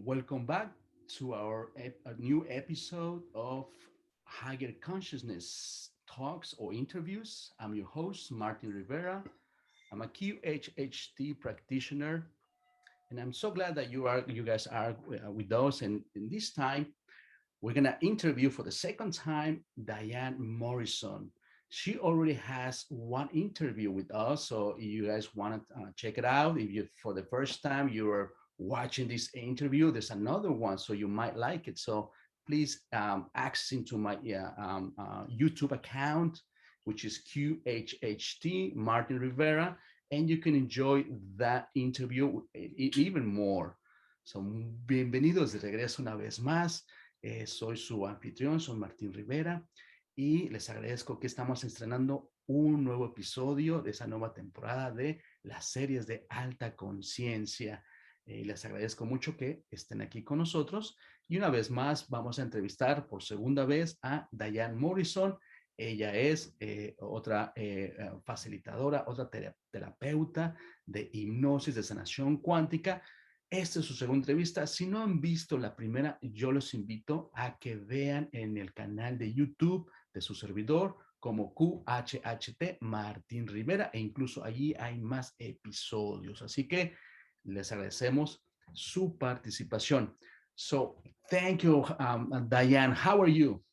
Welcome back to our a new episode of Higher Consciousness Talks or Interviews. I'm your host, Martin Rivera. I'm a QHHT practitioner, and I'm so glad that you guys are with us. And in this time, we're gonna interview for the second time Diane Morrison. She already has one interview with us, so if you guys want to check it out, if you for the first time you're watching this interview, there's another one, so you might like it. So please access into my YouTube account, which is QHHT Martin Rivera, and you can enjoy that interview even more. So bienvenidos de regreso una vez más. Soy su anfitrión, soy Martín Rivera y les agradezco que estamos estrenando un nuevo episodio de esa nueva temporada de las series de alta conciencia. Les agradezco mucho que estén aquí con nosotros y una vez más vamos a entrevistar por segunda vez a Diane Morrison. Ella es otra facilitadora, otra terapeuta de hipnosis, de sanación cuántica. Esta es su segunda entrevista. Si no han visto la primera, yo los invito a que vean en el canal de YouTube de su servidor como QHHT Martín Rivera, e incluso allí hay más episodios. Así que les agradecemos su participación. So, thank you, Diane. How are you?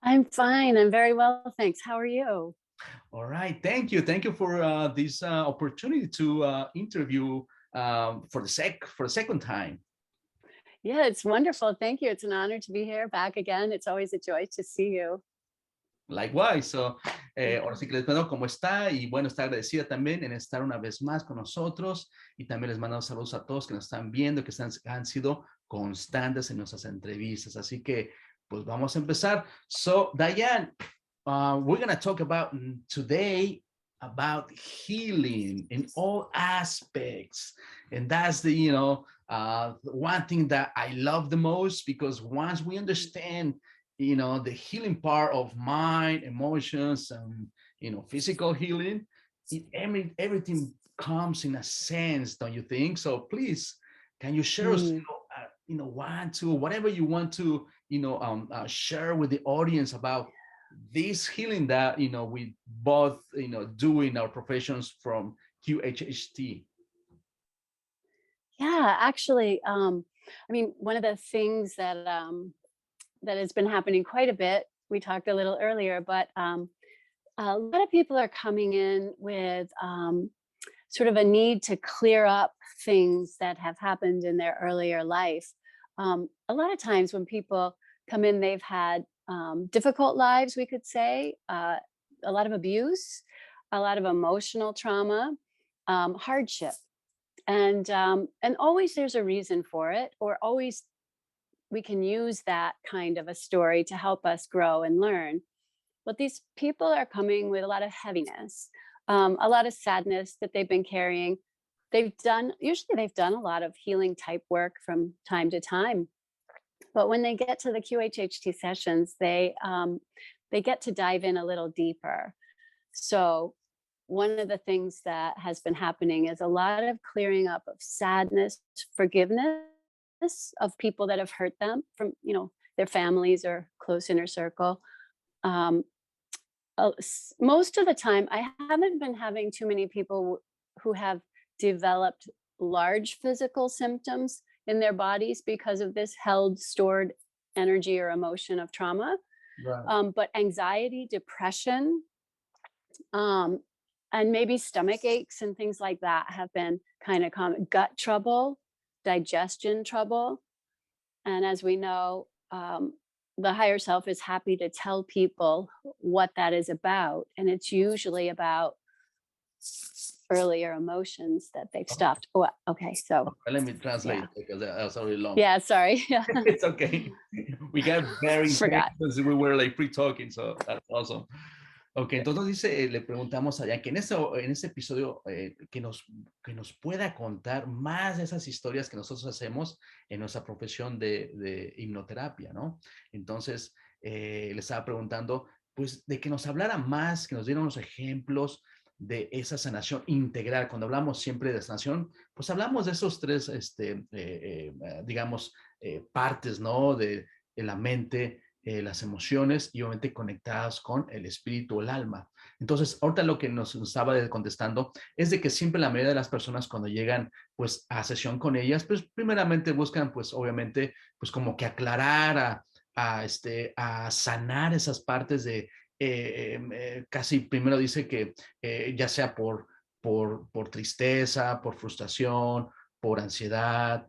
I'm fine. I'm very well, thanks. How are you? All right. Thank you. Thank you for this opportunity to interview for the second time. Yeah, it's wonderful. Thank you. It's an honor to be here back again. It's always a joy to see you. Likewise. So, ahora sí que les pregunto cómo está y bueno, está agradecida también en estar una vez más con nosotros y también les mando saludos a todos que nos están viendo, que han sido constantes en nuestras entrevistas. Así que, pues vamos a empezar. So, Diane, we're going to talk about today about healing in all aspects. And that's the, one thing that I love the most, because once we understand, the healing part of mind, emotions, and, physical healing, everything comes in a sense, don't you think? So please, can you share us, one, two, whatever you want to, share with the audience about this healing that we both do in our professions from QHHT. Yeah, actually, one of the things that has been happening quite a bit, we talked a little earlier, but a lot of people are coming in with sort of a need to clear up things that have happened in their earlier life. A lot of times when people come in, they've had difficult lives, we could say, a lot of abuse, a lot of emotional trauma, hardship, and always there's a reason for it, or always we can use that kind of a story to help us grow and learn. But these people are coming with a lot of heaviness, a lot of sadness that they've been carrying. Usually they've done a lot of healing type work from time to time. But when they get to the QHHT sessions, they get to dive in a little deeper. So one of the things that has been happening is a lot of clearing up of sadness, forgiveness of people that have hurt them from, their families or close inner circle. Most of the time, I haven't been having too many people who have developed large physical symptoms in their bodies because of this held, stored energy or emotion of trauma. Right. But anxiety, depression, and maybe stomach aches and things like that have been kind of common. Gut trouble, digestion trouble. And as we know, the higher self is happy to tell people what that is about. And it's usually about earlier emotions that they've stopped. Oh, okay, so let me translate because that's already long. Yeah, sorry. It's okay. We got very because we were like pre-talking, so that's awesome. Ok, entonces dice, le preguntamos a Diane que en ese episodio que nos pueda contar más de esas historias que nosotros hacemos en nuestra profesión de hipnoterapia, ¿no? Entonces, le estaba preguntando, pues, de que nos hablara más, que nos diera unos ejemplos de esa sanación integral. Cuando hablamos siempre de sanación, pues hablamos de esos tres, digamos, partes, ¿no? De la mente, las emociones y obviamente conectadas con el espíritu, el alma. Entonces, ahorita lo que nos estaba contestando es de que siempre la mayoría de las personas cuando llegan pues a sesión con ellas, pues primeramente buscan pues obviamente pues como que aclarar, a sanar esas partes de, casi primero dice que ya sea por tristeza, por frustración, por ansiedad,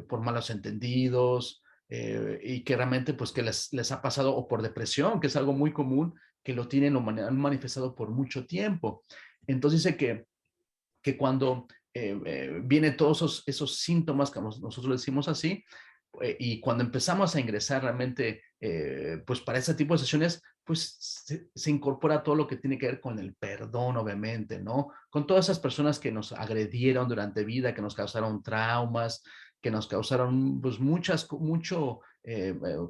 por malos entendidos, y que realmente pues que les ha pasado, o por depresión, que es algo muy común, que lo tienen o han manifestado por mucho tiempo. Entonces dice que cuando vienen todos esos síntomas, que nosotros decimos así, y cuando empezamos a ingresar realmente, pues para ese tipo de sesiones, pues se incorpora todo lo que tiene que ver con el perdón, obviamente, ¿no? Con todas esas personas que nos agredieron durante vida, que nos causaron traumas, que nos causaron pues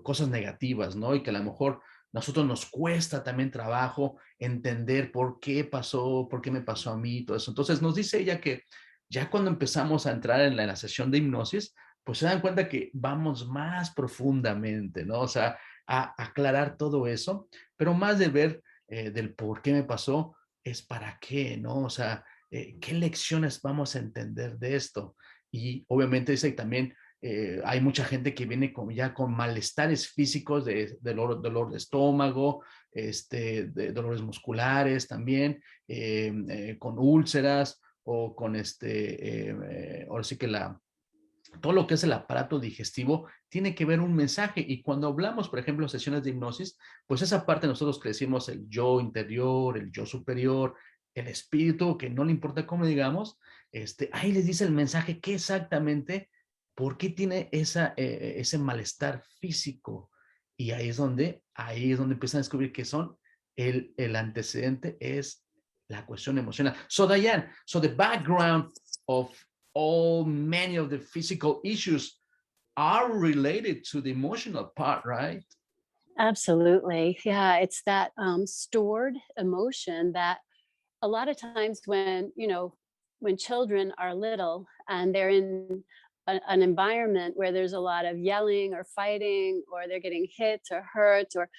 cosas negativas, ¿no? Y que a lo mejor nosotros nos cuesta también trabajo entender por qué pasó, por qué me pasó a mí, todo eso. Entonces nos dice ella que ya cuando empezamos a entrar en la sesión de hipnosis, pues se dan cuenta que vamos más profundamente, ¿no? O sea, a aclarar todo eso, pero más de ver del por qué me pasó, es para qué, ¿no? O sea, qué lecciones vamos a entender de esto. Y obviamente dice también, hay mucha gente que viene ya con malestares físicos de dolor de estómago, de dolores musculares también, con úlceras o con ahora sí que todo lo que es el aparato digestivo tiene que ver un mensaje. Y cuando hablamos, por ejemplo, en sesiones de hipnosis, pues esa parte nosotros que decimos el yo interior, el yo superior, el espíritu, que no le importa cómo digamos, ahí les dice el mensaje qué exactamente, por qué tiene ese malestar físico. Y ahí es donde empiezan a descubrir que son el antecedente es la cuestión emocional. So Diane, so the background of many of the physical issues are related to the emotional part, right? Absolutely. Yeah, it's that stored emotion that a lot of times when, when children are little and they're in an environment where there's a lot of yelling or fighting, or they're getting hit or hurt, or,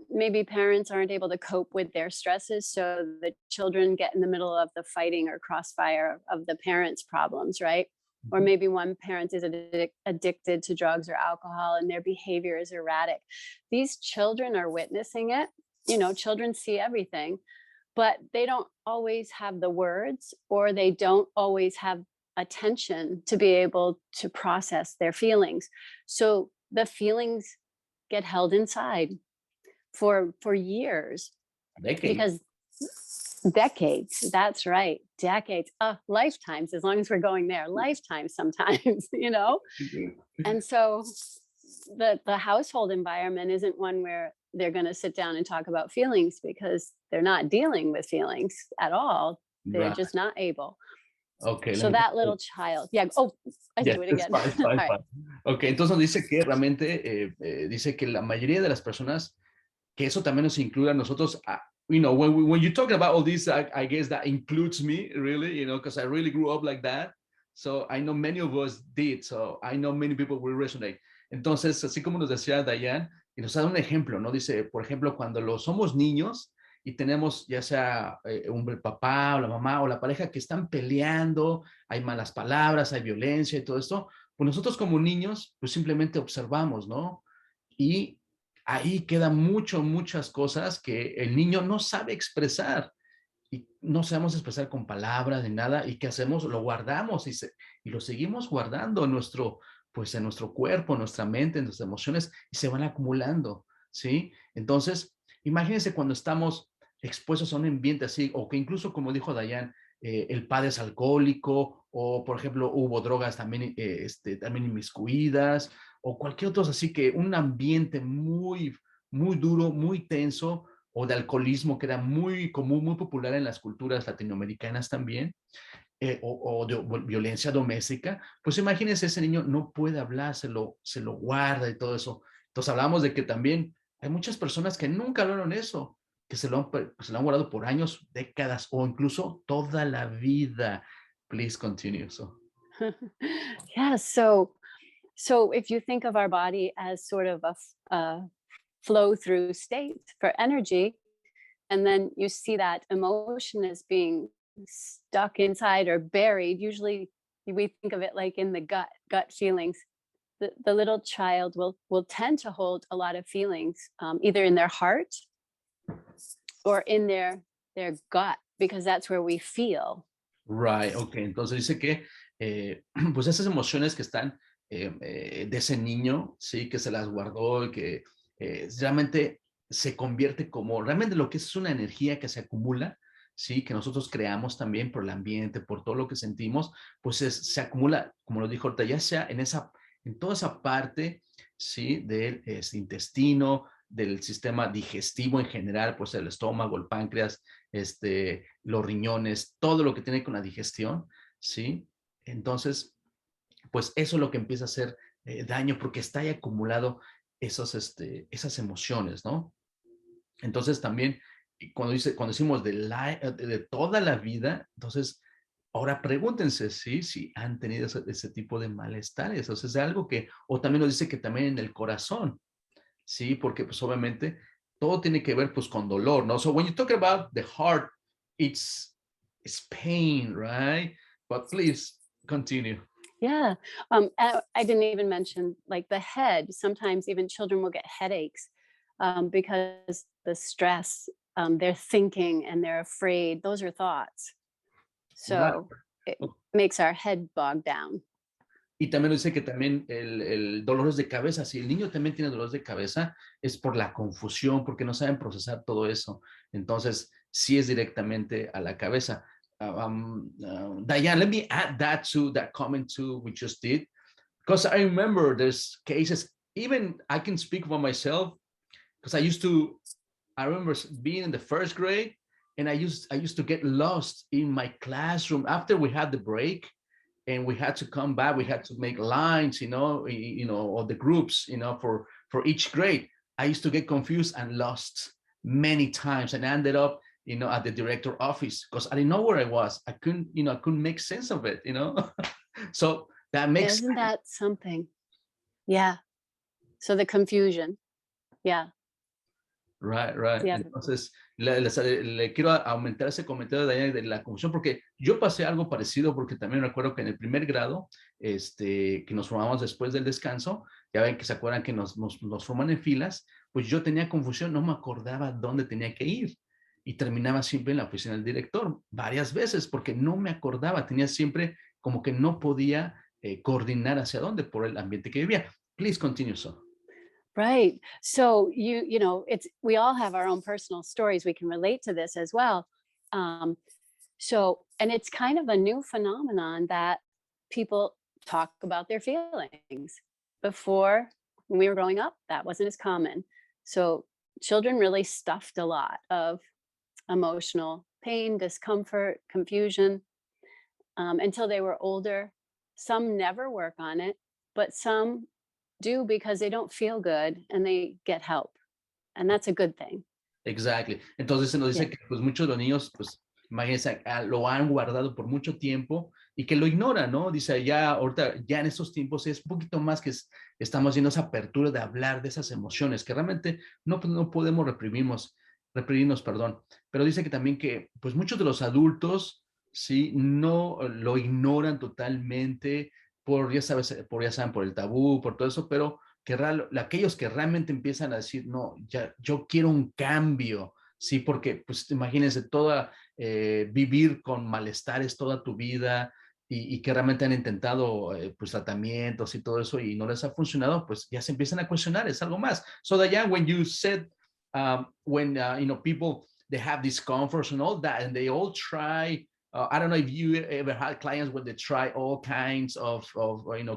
maybe parents aren't able to cope with their stresses. So the children get in the middle of the fighting or crossfire of the parents' problems, right? Or Mhm. maybe one parent is addicted to drugs or alcohol and their behavior is erratic. These children are witnessing it. Children see everything, but they don't always have the words, or they don't always have attention to be able to process their feelings. So the feelings get held inside for years, Decades. because decades, that's right, decades, lifetimes, as long as we're going there, lifetimes sometimes. And so the household environment isn't one where they're going to sit down and talk about feelings, because they're not dealing with feelings at all. They're Right. just not able. Okay, let So me. that little child, yeah. Oh, I Yes, do it it's again. fine, it's All fine, right. fine. Ok, entonces dice que realmente, dice que la mayoría de las personas, que eso también nos incluye a nosotros, when you talk about all this, I guess that includes me, really, because I really grew up like that. So I know many of us did, so I know many people will resonate. Entonces, así como nos decía Diane, y nos da un ejemplo, ¿no? Dice, por ejemplo, cuando somos niños y tenemos ya sea el papá o la mamá o la pareja que están peleando, hay malas palabras, hay violencia y todo esto, pues nosotros como niños, pues simplemente observamos, ¿no? Y ahí quedan muchas cosas que el niño no sabe expresar y no sabemos expresar con palabras ni nada. ¿Y qué hacemos? Lo guardamos y lo seguimos guardando pues en nuestro cuerpo, en nuestra mente, en nuestras emociones, y se van acumulando, ¿sí? Entonces, imagínense cuando estamos expuestos a un ambiente así, o que incluso, como dijo Dayan, el padre es alcohólico, o por ejemplo hubo drogas también, también inmiscuidas, o cualquier otro, así que un ambiente muy duro, muy tenso, o de alcoholismo, que era muy común, muy popular en las culturas latinoamericanas también, o de violencia doméstica, pues imagínense, ese niño no puede hablar, se lo guarda y todo eso. Entonces hablamos de que también hay muchas personas que nunca hablaron eso, que se lo han guardado por años, décadas o incluso toda la vida. Please continue. So. Yeah, so if you think of our body as sort of a flow through state for energy, and then you see that emotion as being stuck inside or buried, usually we think of it like in the gut feelings. The little child will tend to hold a lot of feelings, either in their heart or in their gut, because that's where we feel. Right, ok. Entonces dice que pues esas emociones que están de ese niño, sí, que se las guardó y que realmente se convierte como, realmente lo que es una energía que se acumula, sí, que nosotros creamos también por el ambiente, por todo lo que sentimos, pues se acumula, como lo dijo ahorita, ya sea en toda esa parte, sí, del intestino, del sistema digestivo en general, pues el estómago, el páncreas, los riñones, todo lo que tiene con la digestión, ¿sí? Entonces, pues eso es lo que empieza a hacer daño porque está ahí acumulado esas emociones, ¿no? Entonces también, cuando decimos de toda la vida, entonces, ahora pregúntense, ¿sí? Si han tenido ese tipo de malestares, o sea, es algo que, o también nos dice que también en el corazón, ¿sí? Porque pues obviamente todo tiene que ver pues con dolor, ¿no? So when you talk about the heart, it's pain, right? But please continue. Yeah. I didn't even mention like the head. Sometimes even children will get headaches because the stress, they're thinking and they're afraid. Those are thoughts. Right. So it makes our head bog down. Y también dice que también el dolores de cabeza, si el niño también tiene dolores de cabeza, es por la confusión, porque no saben procesar todo eso. Entonces, sí es directamente a la cabeza. Diane, let me add that to that comment too we just did, because I remember there's cases, even I can speak for myself, because I remember being in the first grade, and I used to get lost in my classroom after we had the break, and we had to come back. We had to make lines, or the groups, for each grade. I used to get confused and lost many times, and I ended up, at the director office because I didn't know where I was. I couldn't make sense of it, So that makes Isn't that something? Yeah. So the confusion. Yeah. Right, right. Yeah. Entonces, le quiero aumentar ese comentario de la confusión, porque yo pasé algo parecido, porque también recuerdo que en el primer grado, que nos formamos después del descanso, ya ven que se acuerdan que nos forman en filas, pues yo tenía confusión, no me acordaba dónde tenía que ir y terminaba siempre en la oficina del director, varias veces, porque no me acordaba, tenía siempre como que no podía coordinar hacia dónde por el ambiente que vivía. Please continue, so. Right. So we all have our own personal stories. We can relate to this as well. And it's kind of a new phenomenon that people talk about their feelings. Before, when we were growing up, that wasn't as common. So children really stuffed a lot of emotional pain, discomfort, confusion, until they were older. Some never work on it, but some do because they don't feel good and they get help. And that's a good thing. Exactly. Entonces se nos dice Yeah. que pues muchos de los niños, pues imagínense, lo han guardado por mucho tiempo y que lo ignoran, ¿no? Dice, ya ahorita, ya en estos tiempos es un poquito más que estamos viendo esa apertura de hablar de esas emociones que realmente no podemos reprimirnos, perdón. Pero dice que también que pues muchos de los adultos, sí, no lo ignoran totalmente ya saben, por el tabú, por todo eso, pero que aquellos que realmente empiezan a decir, no, ya, yo quiero un cambio, sí, porque pues imagínense vivir con malestares toda tu vida y que realmente han intentado pues tratamientos y todo eso y no les ha funcionado, pues ya se empiezan a cuestionar, es algo más. So Diane, when you said, people, they have discomforts and all that, and they all try, I don't know if you ever had clients where they try all kinds of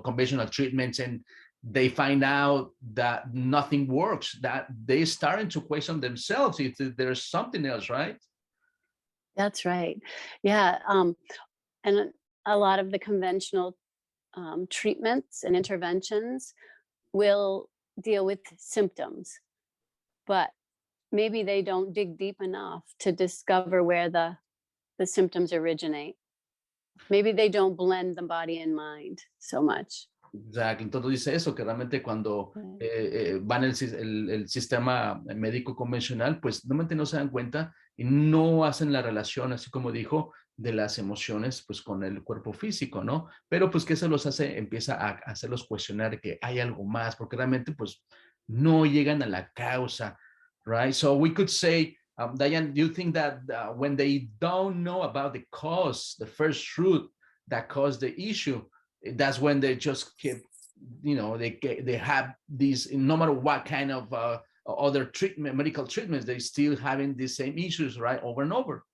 conventional treatments and they find out that nothing works, that they starting to question themselves if there's something else, right? That's right. Yeah. And a lot of the conventional treatments and interventions will deal with symptoms, but maybe they don't dig deep enough to discover where the symptoms originate. Maybe they don't blend the body and mind so much. Exacto. Entonces dice eso, que realmente cuando van el sistema médico convencional, pues realmente no se dan cuenta y no hacen la relación, así como dijo, de las emociones pues con el cuerpo físico, ¿no? Pero pues que eso los hace, empieza a hacerlos cuestionar que hay algo más, porque realmente pues no llegan a la causa, right? So we could say, Diane, do you think that when they don't know about the cause, the first root that caused the issue, that's when they just keep, they have these, no matter what kind of other treatment, medical treatments, they still having the same issues, right, over and over.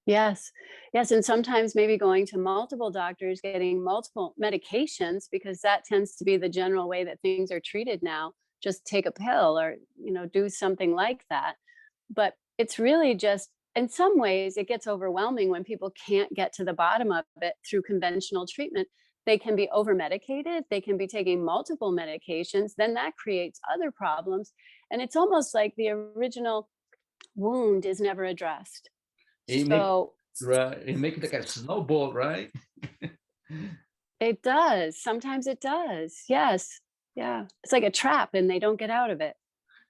Yes. Yes. And sometimes maybe going to multiple doctors, getting multiple medications, because that tends to be the general way that things are treated now. Just take a pill or, do something like that. But it's really just, in some ways, it gets overwhelming when people can't get to the bottom of it through conventional treatment. They can be over medicated. They can be taking multiple medications. Then that creates other problems. And it's almost like the original wound is never addressed. It So make it like a snowball, right? it does. Sometimes it does. Yes. Yeah. It's like a trap and they don't get out of it.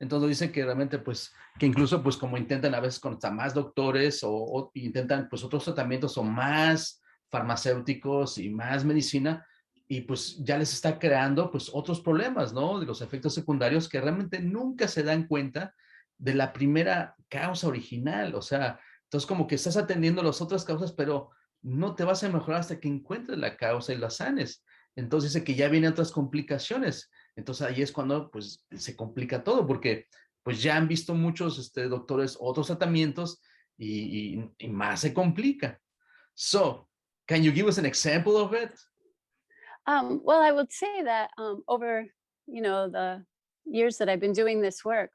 Entonces dicen que realmente, pues, que incluso, pues, como intentan a veces con hasta más doctores o intentan, pues, otros tratamientos o más farmacéuticos y más medicina, y pues ya les está creando, pues, otros problemas, ¿no? De los efectos secundarios que realmente nunca se dan cuenta de la primera causa original. O sea, entonces como que estás atendiendo las otras causas, pero no te vas a mejorar hasta que encuentres la causa y la sanes. Entonces dice que ya vienen otras complicaciones. Entonces ahí es cuando pues se complica todo, porque pues ya han visto muchos doctores otros tratamientos y más se complica. So, can you give us an example of it? Well, I would say that over, the years that I've been doing this work,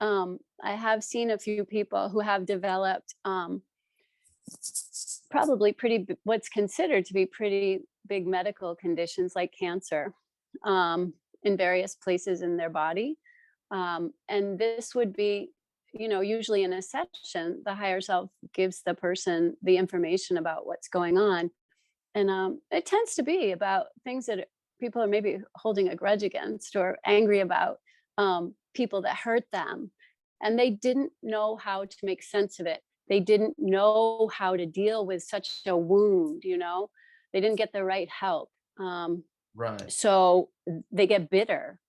I have seen a few people who have developed probably what's considered to be pretty big medical conditions like cancer in various places in their body. And this would be, usually in a session, the higher self gives the person the information about what's going on. And it tends to be about things that people are maybe holding a grudge against or angry about, people that hurt them. And they didn't know how to make sense of it. They didn't know how to deal with such a wound, they didn't get the right help. Right. So they get bitter.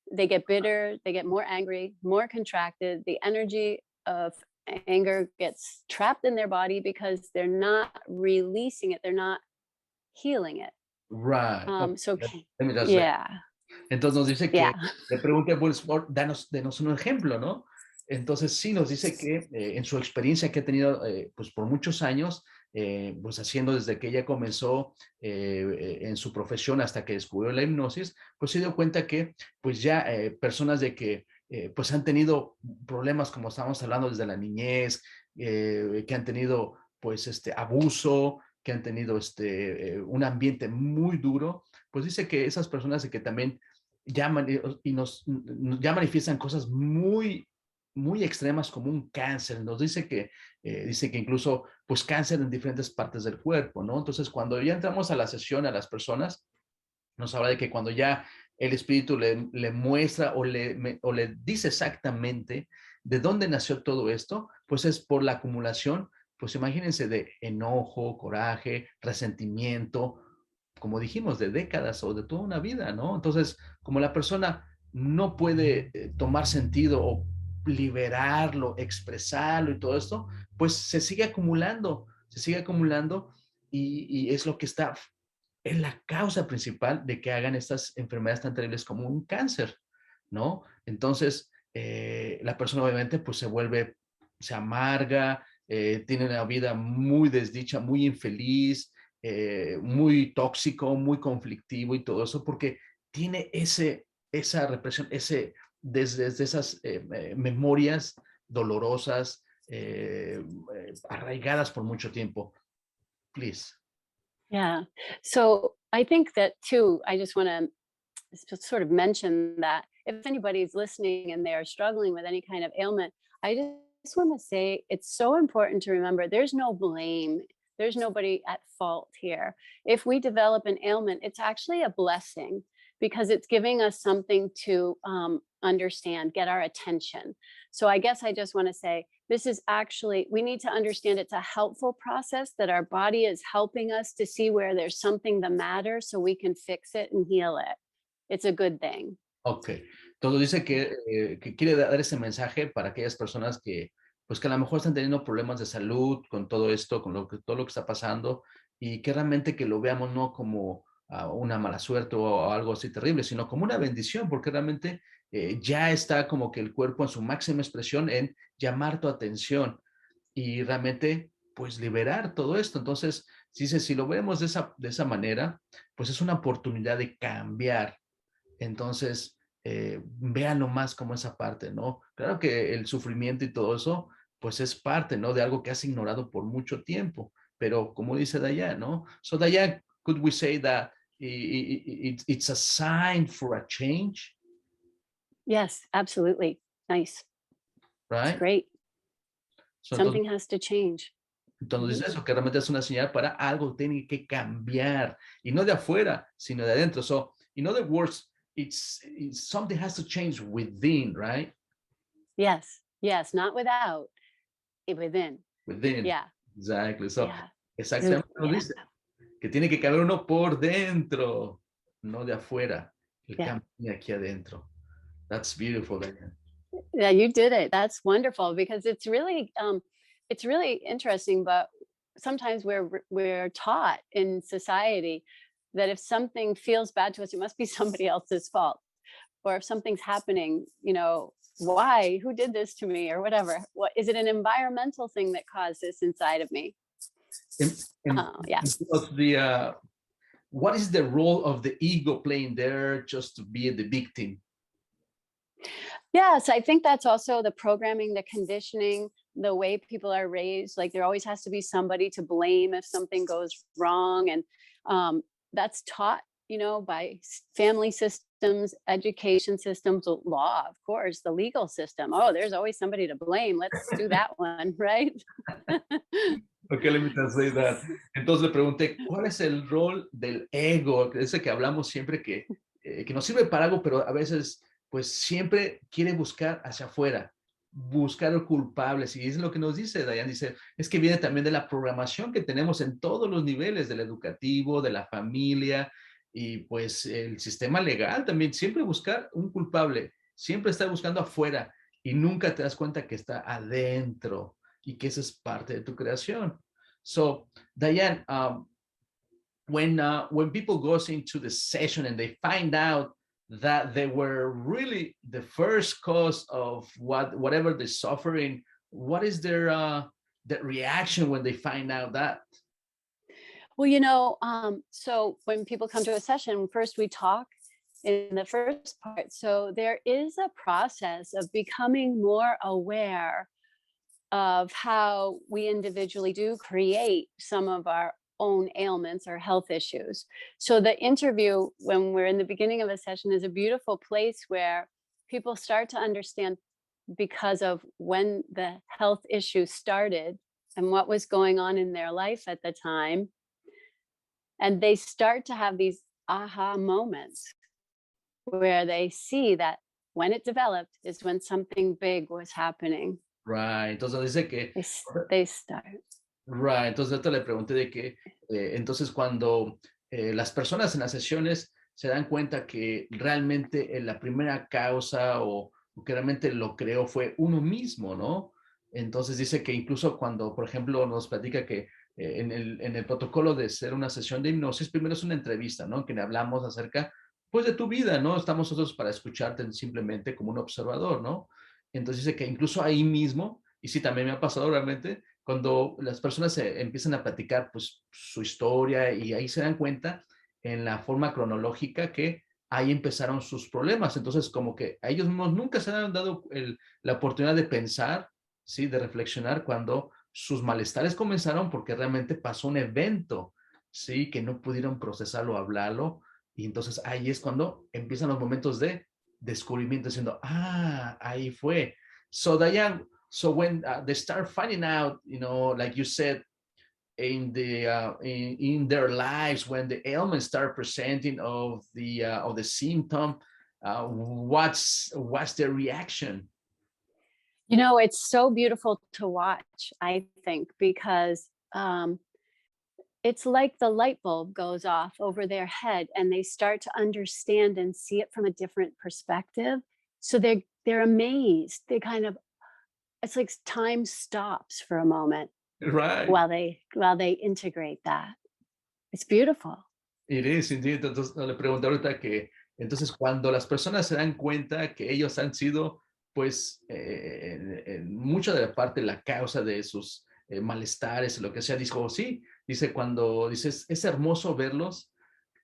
They get more angry, more contracted. The energy of anger gets trapped in their body because they're not releasing it. They're not healing it. Right. So Let me just say. yeah. Entonces nos dice que Yeah. le pregunte, pues, denos un ejemplo, ¿no? Entonces sí nos dice que en su experiencia que ha tenido pues por muchos años, pues haciendo desde que ella comenzó en su profesión hasta que descubrió la hipnosis, pues se dio cuenta que pues ya personas de que pues han tenido problemas como estábamos hablando desde la niñez, que han tenido pues abuso, que han tenido un ambiente muy duro, pues dice que esas personas de que también llaman y ya manifiestan cosas muy, muy extremas como un cáncer. Nos dice que incluso pues cáncer en diferentes partes del cuerpo, ¿no? Entonces cuando ya entramos a la sesión a las personas, nos habla de que cuando ya el espíritu le muestra o le dice exactamente de dónde nació todo esto, pues es por la acumulación, pues imagínense, de enojo, coraje, resentimiento, como dijimos, de décadas o de toda una vida, ¿no? Entonces, como la persona no puede tomar sentido o liberarlo, expresarlo y todo esto, pues se sigue acumulando y es lo que está, es la causa principal de que hagan estas enfermedades tan terribles como un cáncer, ¿no? Entonces, la persona obviamente pues se amarga, tiene una vida muy desdicha, muy infeliz, muy tóxico, muy conflictivo y todo eso, porque tiene esa represión, desde esas memorias dolorosas, arraigadas por mucho tiempo. Please. Yeah. So I think that too, I just want to sort of mention that if anybody's listening and they are struggling with any kind of ailment, I just want to say it's so important to remember there's no blame. There's nobody at fault here. If we develop an ailment, it's actually a blessing because it's giving us something to understand, get our attention. So I guess I just want to say this is actually, we need to understand it's a helpful process that our body is helping us to see where there's something the matter so we can fix it and heal it. It's a good thing. Ok, todo dice que quiere dar ese mensaje para aquellas personas que, pues que a lo mejor están teniendo problemas de salud con todo esto, con todo lo que está pasando, y que realmente que lo veamos no como una mala suerte o algo así terrible, sino como una bendición, porque realmente ya está como que el cuerpo en su máxima expresión en llamar tu atención y realmente pues liberar todo esto. Entonces, si lo vemos de esa manera, pues es una oportunidad de cambiar. Entonces, véanlo más como esa parte, ¿no? Claro que el sufrimiento y todo eso, pues es parte, ¿no? De algo que has ignorado por mucho tiempo, pero como dice Diane, ¿no? So Diane, could we say that it's a sign for a change? Yes, absolutely. Nice. Right? It's great. So, Something has to change. entonces dice eso, que realmente es una señal para algo que tiene que cambiar, y no de afuera, sino de adentro. So, in other words, it's something has to change within, right? Yes. Yes. Not without, within. Within. Yeah. Exactly. So, Yeah. exactamente lo Yeah. dice, que tiene que cambiar uno por dentro, no de afuera. El cambio aquí adentro. That's beautiful, Diane. Yeah, you did it. That's wonderful because it's really interesting, but sometimes we're taught in society that if something feels bad to us, it must be somebody else's fault. Or if something's happening, why? Who did this to me or whatever? What is it an environmental thing that caused this inside of me? Yeah. What is the role of the ego playing there just to be the victim? Yes, I think that's also the programming, the conditioning, the way people are raised. Like there always has to be somebody to blame if something goes wrong. And that's taught, by family systems, education systems, law, of course, the legal system. Oh, there's always somebody to blame. Let's do that one, right? Okay, let me translate that. Entonces le pregunté, ¿cuál es el rol del ego? Ese que hablamos siempre que nos sirve para algo, pero a veces pues siempre quiere buscar hacia afuera, buscar el culpable. Y es lo que nos dice Diane, dice, es que viene también de la programación que tenemos en todos los niveles, del educativo, de la familia y pues el sistema legal también, siempre buscar un culpable, siempre estar buscando afuera y nunca te das cuenta que está adentro y que esa es parte de tu creación. So, Diane, when people goes into the session and they find out that they were really the first cause of whatever they're suffering, what is their reaction when they find out that? Well, so when people come to a session, first we talk in the first part. So there is a process of becoming more aware of how we individually do create some of our own ailments or health issues. So the interview, when we're in the beginning of a session, is a beautiful place where people start to understand because of when the health issue started and what was going on in their life at the time. And they start to have these aha moments where they see that when it developed is when something big was happening. Right. Entonces dice que they start. Right. Entonces esto le pregunté de que entonces cuando las personas en las sesiones se dan cuenta que realmente la primera causa o que realmente lo creó fue uno mismo, ¿no? Entonces dice que incluso cuando, por ejemplo, nos platica que en el protocolo de hacer una sesión de hipnosis, primero es una entrevista, ¿no? En que le hablamos acerca, pues, de tu vida, ¿no? Estamos nosotros para escucharte simplemente como un observador, ¿no? Entonces dice que incluso ahí mismo, y sí, también me ha pasado realmente, cuando las personas se empiezan a platicar, pues, su historia y ahí se dan cuenta en la forma cronológica que ahí empezaron sus problemas. Entonces, como que a ellos mismos nunca se han dado la oportunidad de pensar, ¿sí? De reflexionar cuando sus malestares comenzaron porque realmente pasó un evento, ¿sí? Que no pudieron procesarlo, hablarlo. Y entonces ahí es cuando empiezan los momentos de descubrimiento, diciendo, ahí fue. So, Diane, So when they start finding out, like you said, in their lives, when the ailments start presenting of the symptom, what's their reaction? It's so beautiful to watch, I think, because it's like the light bulb goes off over their head and they start to understand and see it from a different perspective. So they're amazed. They kind of, it's like time stops for a moment Right. while they integrate that. It's beautiful. It is, indeed. Entonces, le pregunté ahorita que, entonces, cuando las personas se dan cuenta que ellos han sido, pues, en mucha de la parte, la causa de sus malestares, lo que sea, dijo, sí, dice, cuando, dices, es hermoso verlos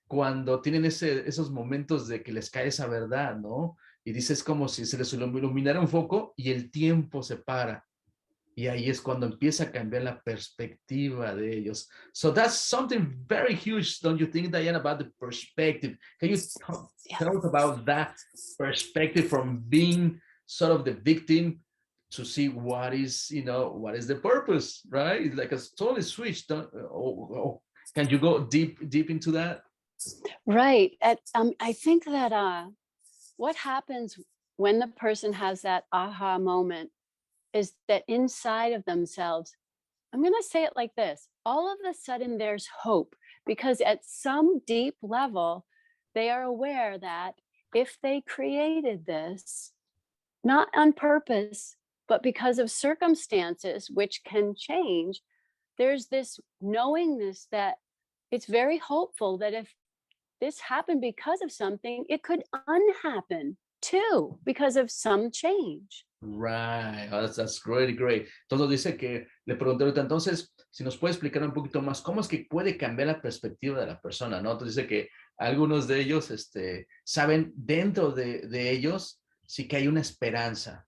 cuando tienen esos momentos de que les cae esa verdad, ¿no? Y dice, es como si se les iluminara un foco y el tiempo se para. Y ahí es cuando empieza a cambiar la perspectiva de ellos. So that's something very huge, don't you think, Diane, about the perspective? Can you tell us about that perspective from being sort of the victim to see what is the purpose, right? It's like a totally switch. Can you go deep into that? Right. I think that what happens when the person has that aha moment is that inside of themselves, I'm going to say it like this, all of a sudden there's hope, because at some deep level, they are aware that if they created this, not on purpose, but because of circumstances which can change, there's this knowingness that it's very hopeful that if this happened because of something, it could unhappen too because of some change. Right, oh, that's great, great. Entonces dice que le pregunté ahorita, entonces, si nos puede explicar un poquito más, ¿cómo es que puede cambiar la perspectiva de la persona, no? Entonces dice que algunos de ellos saben dentro de ellos sí que hay una esperanza.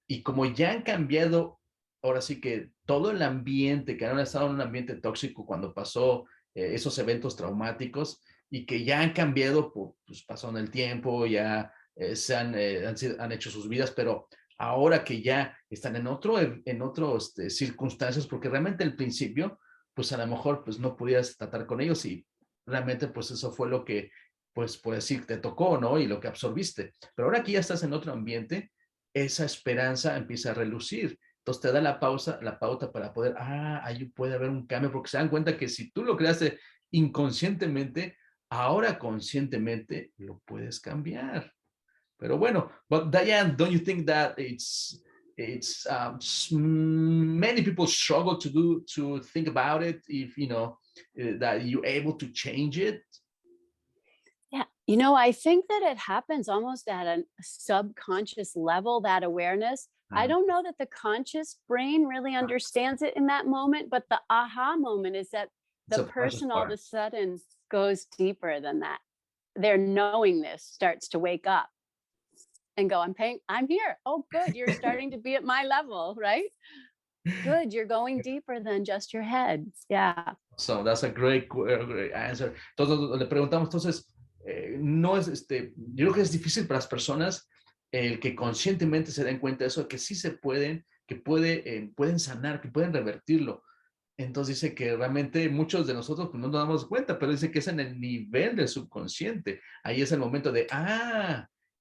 Y como ya han cambiado, ahora sí que todo el ambiente, que han estado en un ambiente tóxico cuando pasó esos eventos traumáticos y que ya han cambiado, pues pasó en el tiempo, ya han hecho sus vidas, pero ahora que ya están en otros circunstancias, porque realmente al principio, pues a lo mejor pues no podías tratar con ellos y realmente pues eso fue lo que, pues por decir, te tocó, ¿no? Y lo que absorbiste. Pero ahora que ya estás en otro ambiente, esa esperanza empieza a relucir. Entonces te da la pauta para poder, ahí puede haber un cambio, porque se dan cuenta que si tú lo creaste inconscientemente, ahora conscientemente lo puedes cambiar. Pero bueno, but Diane, don't you think that it's many people struggle to think about it if that you're able to change it? Yeah, I think that it happens almost at a subconscious level, that awareness. I don't know that the conscious brain really understands it in that moment, but the aha moment is that the person all of a sudden goes deeper than that. Their knowingness starts to wake up and go, I'm here. Oh, good. You're starting to be at my level, right? Good. You're going deeper than just your head. Yeah. So that's a great answer. Entonces le preguntamos, entonces, no es, yo creo que es difícil para las personas el que conscientemente se den cuenta de eso, que sí se pueden, que pueden sanar, que pueden revertirlo. Entonces dice que realmente muchos de nosotros pues, no nos damos cuenta, pero dice que es en el nivel del subconsciente. Ahí es el momento de,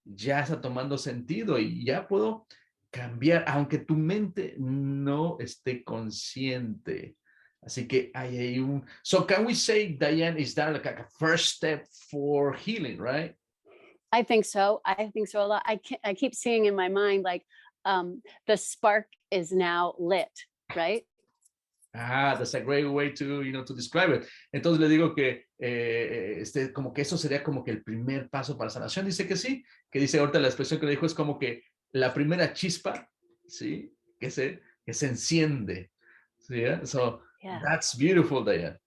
ya está tomando sentido y ya puedo cambiar, aunque tu mente no esté consciente. Así que hay un... So can we say, Diane, is that like a first step for healing, right? I think so. I think so a lot. I keep seeing in my mind, like the spark is now lit, right? That's a great way to describe it. Entonces le digo que como que eso sería como que el primer paso para sanación. Dice que sí, que dice ahorita la expresión que le dijo es como que la primera chispa, ¿sí? Que se enciende. ¿Sí? So that's beautiful, Diane.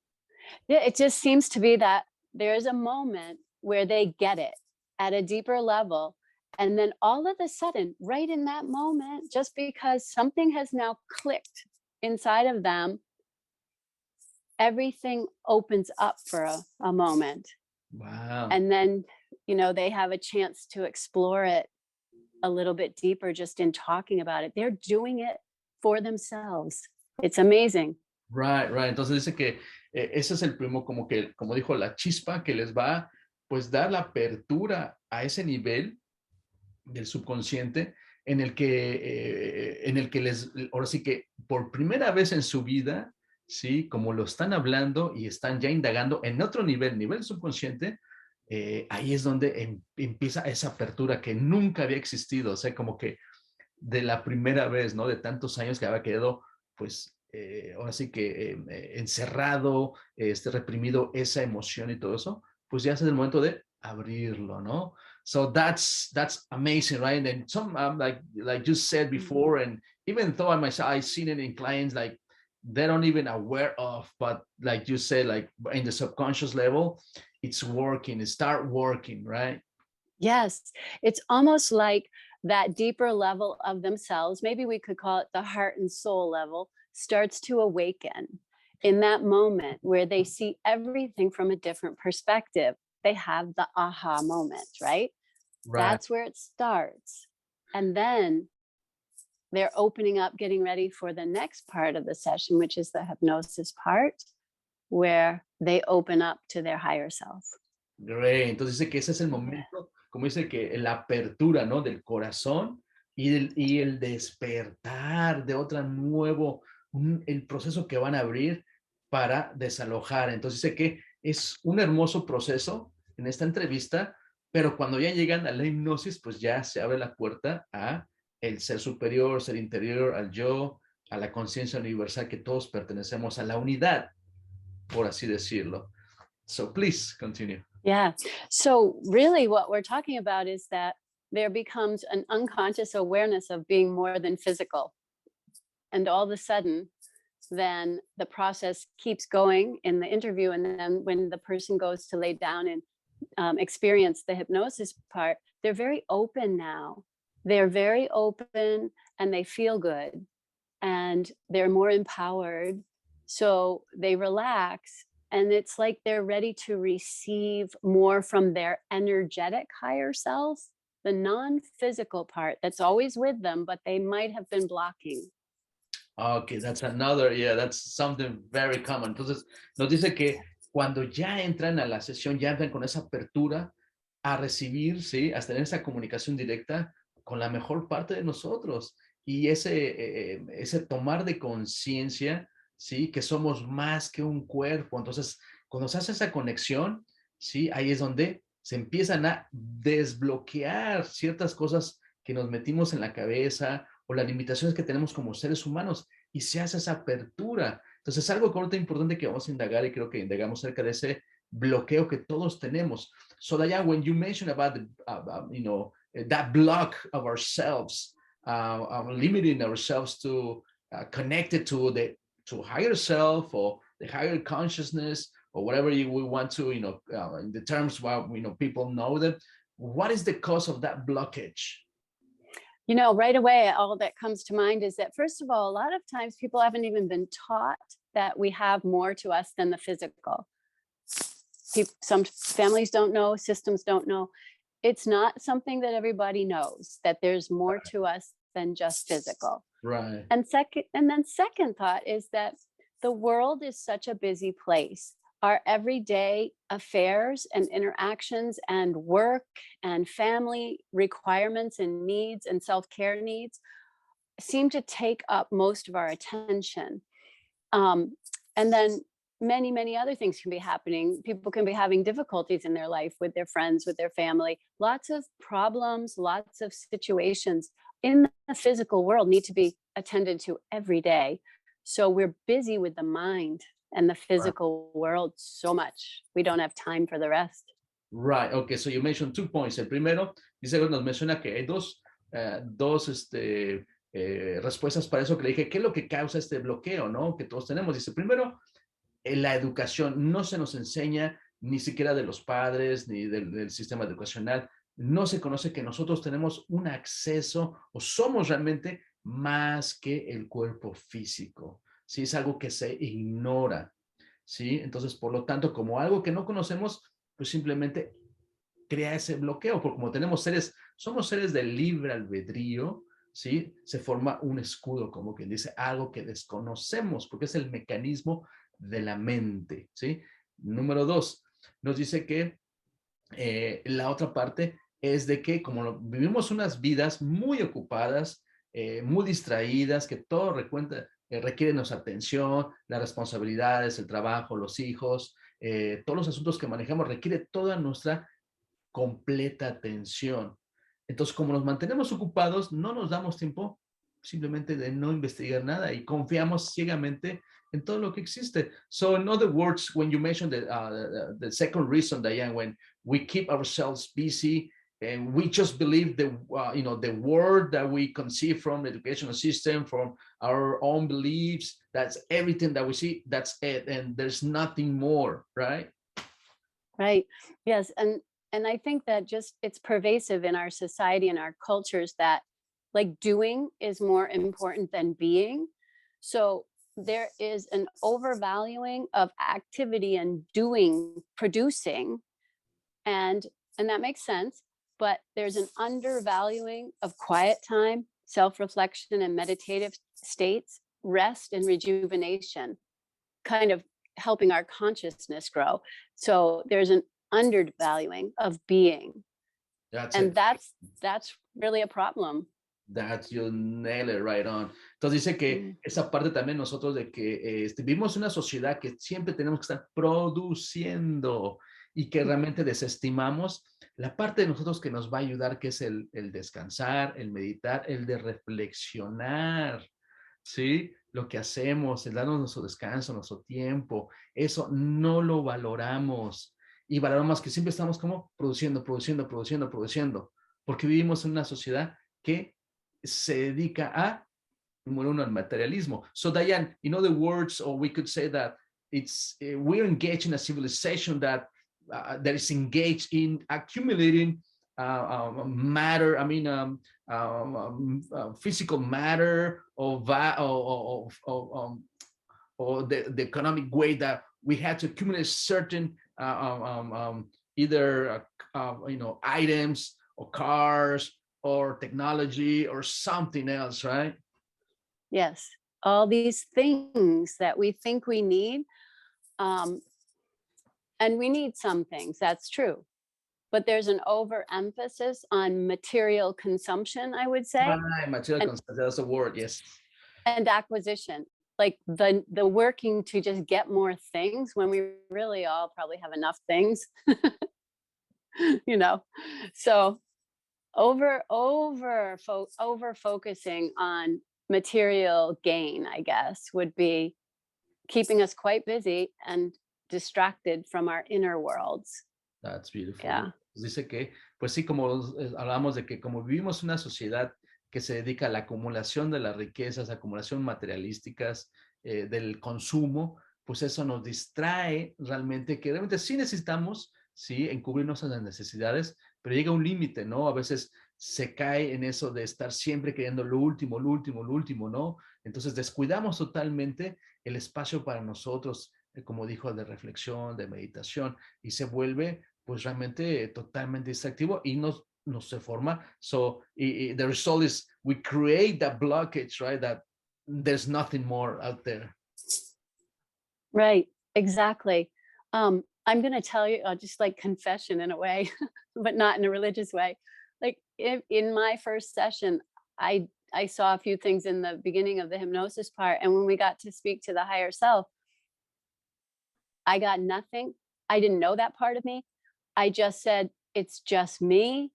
Yeah, it just seems to be that there's a moment where they get it at a deeper level. And then all of a sudden, right in that moment, just because something has now clicked inside of them, everything opens up for a moment. Wow. And then, they have a chance to explore it a little bit deeper just in talking about it. They're doing it for themselves. It's amazing. Right, right. Entonces dice que ese es el primo, como dijo, la chispa que les va, pues, dar la apertura a ese nivel del subconsciente en el que les, ahora sí que por primera vez en su vida, ¿sí? Como lo están hablando y están ya indagando en otro nivel subconsciente, ahí es donde empieza esa apertura que nunca había existido, o sea, como que de la primera vez, ¿no? De tantos años que había quedado, pues, ahora sí que encerrado, reprimido esa emoción y todo eso, pues ya es el momento de abrirlo, ¿no? So that's amazing, right? And some like you said before, and even though I've seen it in clients, like they don't even aware of, but like you said, like in the subconscious level, it's working, it start working, right? Yes, it's almost like that deeper level of themselves, maybe we could call it the heart and soul level, starts to awaken in that moment where they see everything from a different perspective. They have the aha moment, right? Right. That's where it starts. And then they're opening up, getting ready for the next part of the session, which is the hypnosis part, where they open up to their higher self. Great. Entonces dice que ese es el Yeah. momento, como dice que la apertura, ¿no? Del corazón y el despertar de otra nuevo, el proceso que van a abrir para desalojar. Entonces dice que es un hermoso proceso en esta entrevista, pero cuando ya llegan a la hipnosis, pues ya se abre la puerta a el ser superior, ser interior, al yo, a la conciencia universal, que todos pertenecemos a la unidad, por así decirlo. So please continue. Yeah. So, really, what we're talking about is that there becomes an unconscious awareness of being more than physical. And all of a sudden, then the process keeps going in the interview. And then when the person goes to lay down and experience the hypnosis part, they're very open now. They're very open and they feel good and they're more empowered. So they relax. And it's like they're ready to receive more from their energetic higher self, the non-physical part that's always with them, but they might have been blocking. Okay, that's another, yeah, that's something very common. Entonces, nos dice que cuando ya entran a la sesión, ya entran con esa apertura a recibir, ¿sí? A tener esa comunicación directa con la mejor parte de nosotros. Y ese tomar de conciencia, ¿sí? Que somos más que un cuerpo. Entonces, cuando se hace esa conexión, ¿sí? Ahí es donde se empiezan a desbloquear ciertas cosas que nos metimos en la cabeza o las limitaciones que tenemos como seres humanos y se hace esa apertura. Entonces, es algo corto importante que vamos a indagar y creo que indagamos acerca de ese bloqueo que todos tenemos. So, Diane, when you mentioned about that block of ourselves, limiting ourselves to connected to higher self or the higher consciousness or whatever we want to, in the terms while people know them, what is the cause of that blockage? Right away, all that comes to mind is that, first of all, a lot of times people haven't even been taught that we have more to us than the physical. Some families don't know, systems don't know. It's not something that everybody knows, that there's more to us than just physical. Right. And then second thought is that the world is such a busy place. Our everyday affairs and interactions and work and family requirements and needs and self-care needs seem to take up most of our attention. And then many other things can be happening. People can be having difficulties in their life with their friends, with their family. Lots of problems, lots of situations in the physical world need to be attended to every day. So we're busy with the mind and the physical world so much. We don't have time for the rest. Right. Okay. So you mentioned 2 points. El primero, dice, nos menciona que hay dos respuestas para eso que le dije. ¿Qué es lo que causa este bloqueo, no? Que todos tenemos. Dice, primero, la educación no se nos enseña ni siquiera de los padres ni del sistema educacional. No se conoce que nosotros tenemos un acceso o somos realmente más que el cuerpo físico. ¿Sí? Es algo que se ignora. ¿Sí? Entonces, por lo tanto, como algo que no conocemos, pues simplemente crea ese bloqueo, porque como somos seres de libre albedrío, ¿sí? Se forma un escudo, como quien dice, algo que desconocemos, porque es el mecanismo de la mente, ¿sí? Número 2, nos dice que la otra parte es de que como vivimos unas vidas muy ocupadas, muy distraídas, que todo requiere nuestra atención, las responsabilidades, el trabajo, los hijos, todos los asuntos que manejamos requiere toda nuestra completa atención. Entonces, como nos mantenemos ocupados, no nos damos tiempo simplemente de no investigar nada y confiamos ciegamente en todo lo que existe. So, in other words, when you mentioned the second reason, Diane, when we keep ourselves busy and we just believe the word that we conceive from the educational system, from our own beliefs, that's everything that we see, that's it, and there's nothing more, right? Right. Yes. And I think that just it's pervasive in our society and our cultures that like doing is more important than being. So there is an overvaluing of activity and doing, producing, and and that makes sense, but there's an undervaluing of quiet time, self-reflection and meditative states, rest and rejuvenation, kind of helping our consciousness grow. So there's an undervaluing of being, That's and it. that's really a problem. That you nail it right on. Entonces dice que esa parte también nosotros de que vivimos una sociedad que siempre tenemos que estar produciendo y que realmente desestimamos la parte de nosotros que nos va a ayudar, que es el descansar, el meditar, el de reflexionar, ¿sí? Lo que hacemos, el darnos nuestro descanso, nuestro tiempo, eso no lo valoramos y valoramos que siempre estamos como produciendo, produciendo, produciendo, produciendo, porque vivimos en una sociedad que se dedica a, número uno, al materialismo. So Diane, in other words, or we could say that we're engaged in a civilization that is engaged in accumulating matter. I mean, physical matter or the economic way that we had to accumulate certain either items or cars or technology or something else, right? Yes, all these things that we think we need, and we need some things, that's true, but there's an overemphasis on material consumption, I would say, Material and, consumption, that's a word, yes. and acquisition, like the working to just get more things when we really all probably have enough things. So over focusing on material gain, I guess, would be keeping us quite busy and distracted from our inner worlds. That's beautiful. Yeah. Dice que, pues sí, como hablamos de que como vivimos una sociedad que se dedica a la acumulación de las riquezas, acumulación materialísticas, del consumo, pues eso nos distrae realmente, que realmente sí necesitamos, sí, encubrir nuestras necesidades, pero llega un límite, ¿no? A veces se cae en eso de estar siempre queriendo lo último, lo último, lo último, ¿no? Entonces descuidamos totalmente el espacio para nosotros, como dijo, de reflexión, de meditación, y se vuelve pues realmente totalmente distractivo y no se forma. So the result is we create that blockage, right? That there's nothing more out there. Right, exactly. I'm going to tell you, just like confession in a way, but not in a religious way. Like in my first session, I saw a few things in the beginning of the hypnosis part. And when we got to speak to the higher self, I got nothing. I didn't know that part of me. I just said, it's just me.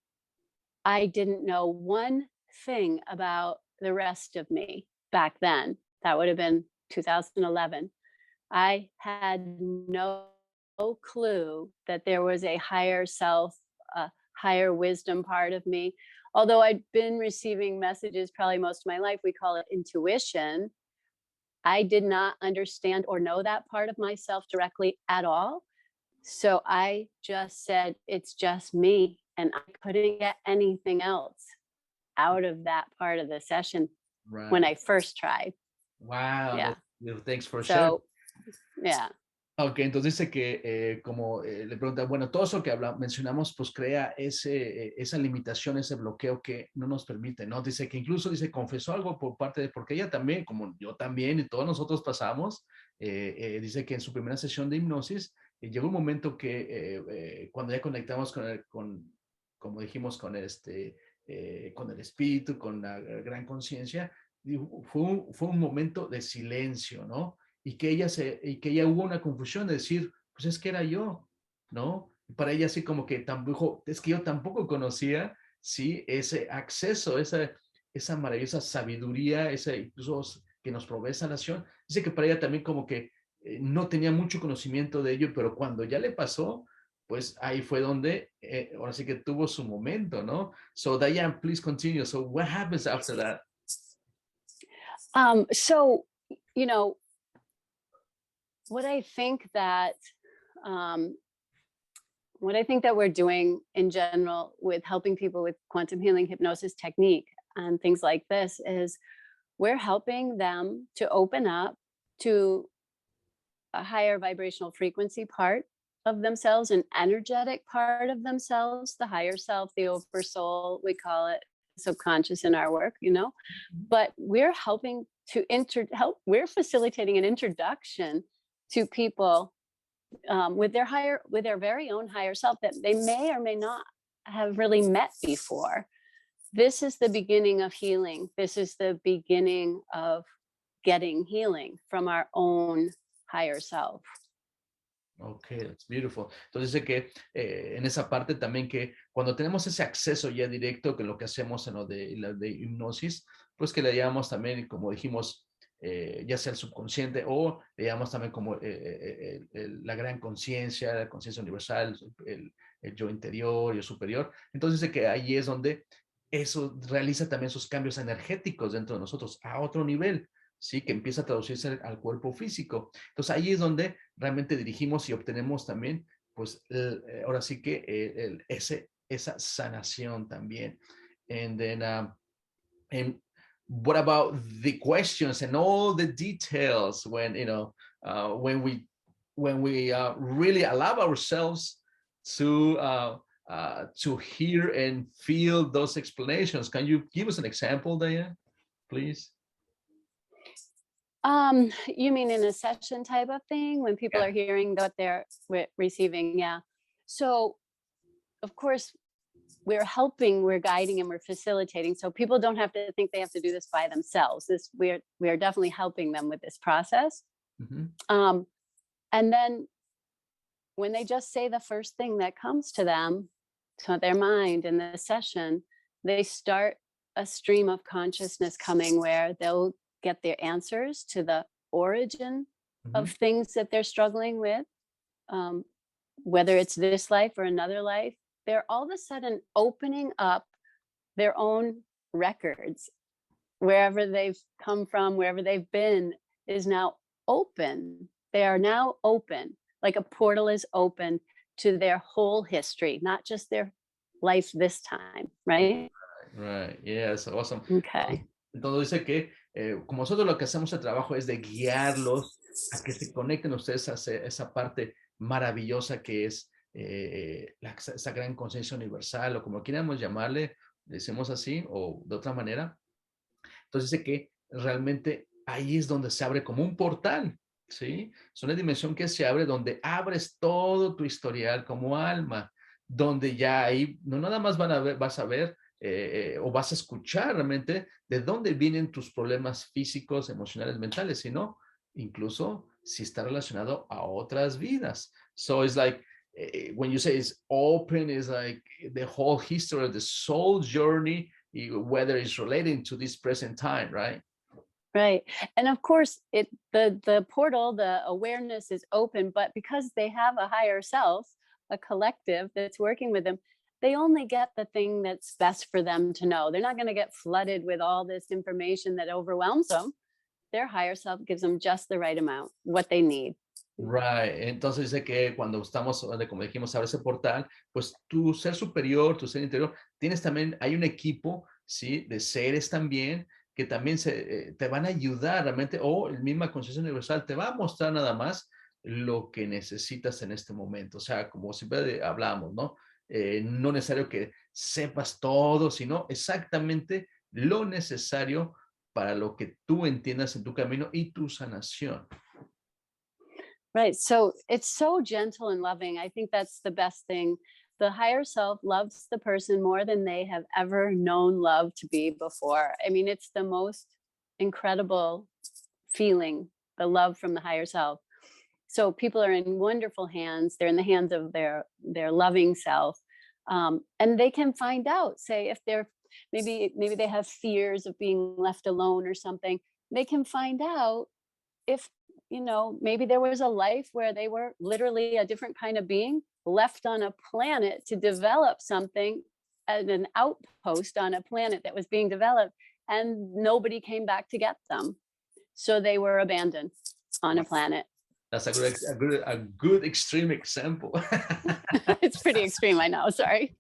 I didn't know one thing about the rest of me back then. That would have been 2011. I had no clue that there was a higher self, a higher wisdom part of me. Although I'd been receiving messages probably most of my life, we call it intuition. I did not understand or know that part of myself directly at all. So I just said, it's just me. And I couldn't get anything else out of that part of the session when I first tried. Wow. Yeah. Thanks for sharing. Yeah. Ok, entonces dice que como le pregunta, bueno, todo eso que mencionamos, pues crea esa limitación, ese bloqueo que no nos permite, ¿no? Dice que incluso, dice, confesó algo por parte de, porque ella también, como yo también y todos nosotros pasamos, dice que en su primera sesión de hipnosis, llegó un momento que cuando ya conectamos como dijimos, con el espíritu, con la gran conciencia, fue un momento de silencio, ¿no? Y que ella hubo una confusión de decir, pues es que era yo, ¿no? Para ella así como que tampoco, es que yo tampoco conocía, sí, ese acceso, esa maravillosa sabiduría, esa incluso que nos provee sanación. Dice que para ella también como que no tenía mucho conocimiento de ello, pero cuando ya le pasó, pues ahí fue donde, ahora sí que tuvo su momento, ¿no? So Diane, please continue. So what happens after that? So, you know, what I think that um, what I think that we're doing in general with helping people with quantum healing hypnosis technique and things like this is we're helping them to open up to a higher vibrational frequency part of themselves, an energetic part of themselves, the higher self, the oversoul, we call it subconscious in our work, you know. But we're helping to we're facilitating an introduction to people with their very own higher self that they may or may not have really met before. This is the beginning of healing. This is the beginning of getting healing from our own higher self. Ok, that's beautiful. Entonces dice que en esa parte también que cuando tenemos ese acceso ya directo, que lo que hacemos en lo de hipnosis, pues que le llamamos también, como dijimos, ya sea el subconsciente o le llamamos también como la gran conciencia, la conciencia universal, el yo interior y el superior. Entonces dice que ahí es donde eso realiza también sus cambios energéticos dentro de nosotros a otro nivel. Sí, que empieza a traducirse al cuerpo físico. Entonces ahí es donde realmente dirigimos y obtenemos también, pues ahora sí que esa sanación también. And then, and what about the questions and all the details when, when we really allow ourselves to hear and feel those explanations? Can you give us an example, Diane, please? You mean in a session type of thing when people Yeah. are hearing what they're receiving? Yeah. So, of course, we're guiding, and we're facilitating. So people don't have to think they have to do this by themselves. We're definitely helping them with this process. Mm-hmm. And then when they just say the first thing that comes to them, to their mind in the session, they start a stream of consciousness coming where they'll get their answers to the origin of things that they're struggling with, whether it's this life or another life. They're all of a sudden opening up their own records. Wherever they've come from, wherever they've been is now open. They are now open, like a portal is open to their whole history, not just their life this time, right? Right, yes, awesome. Okay. Entonces dice que como nosotros lo que hacemos el trabajo es de guiarlos a que se conecten ustedes a esa parte maravillosa que es esa gran conciencia universal o como quieramos llamarle, decimos así o de otra manera. Entonces dice que realmente ahí es donde se abre como un portal, ¿sí? Es una dimensión que se abre donde abres todo tu historial como alma, donde ya ahí no nada más vas a ver o vas a escuchar realmente de dónde vienen tus problemas físicos, emocionales, mentales, sino incluso si está relacionado a otras vidas. So it's like when you say it's open, it's like the whole history of the soul journey, whether it's relating to this present time, right? Right. And of course, the portal, the awareness is open, but because they have a higher self, a collective that's working with them, they only get the thing that's best for them to know. They're not going to get flooded with all this information that overwhelms them. Their higher self gives them just the right amount, what they need. Right. Entonces dice que cuando estamos, como dijimos, abre ese portal, pues tu ser superior, tu ser interior, tienes también, hay un equipo, ¿sí? De seres también que también te van a ayudar realmente, o el misma conciencia universal te va a mostrar nada más lo que necesitas en este momento. O sea, como siempre hablamos, ¿no? No necesario que sepas todo, sino exactamente lo necesario para lo que tú entiendas en tu camino y tu sanación. Right. So it's so gentle and loving. I think that's the best thing. The higher self loves the person more than they have ever known love to be before. I mean, it's the most incredible feeling, the love from the higher self. So people are in wonderful hands. They're in the hands of their loving self, and they can find out. Say if they're maybe they have fears of being left alone or something. They can find out if maybe there was a life where they were literally a different kind of being left on a planet to develop something at an outpost on a planet that was being developed, and nobody came back to get them, so they were abandoned on a planet. That's a good extreme example. It's pretty extreme, I know, sorry.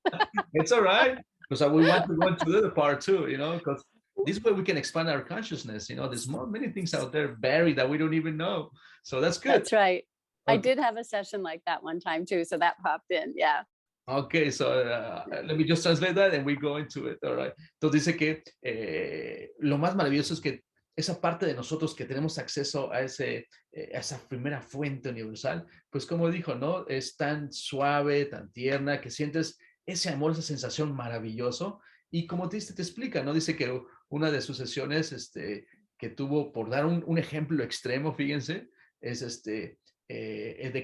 It's all right, because we want to go into the other part too, because this way we can expand our consciousness. There's many things out there buried that we don't even know. So that's good. That's right. Okay. I did have a session like that one time too, so that popped in, yeah. Okay, so let me just translate that and we go into it. All right. Entonces dice que lo más maravilloso es que esa parte de nosotros que tenemos acceso a esa primera fuente universal, pues como dijo, ¿no? Es tan suave, tan tierna, que sientes ese amor, esa sensación maravilloso. Y como te explica, ¿no? Dice que una de sus sesiones que tuvo, por dar un ejemplo extremo, fíjense, es de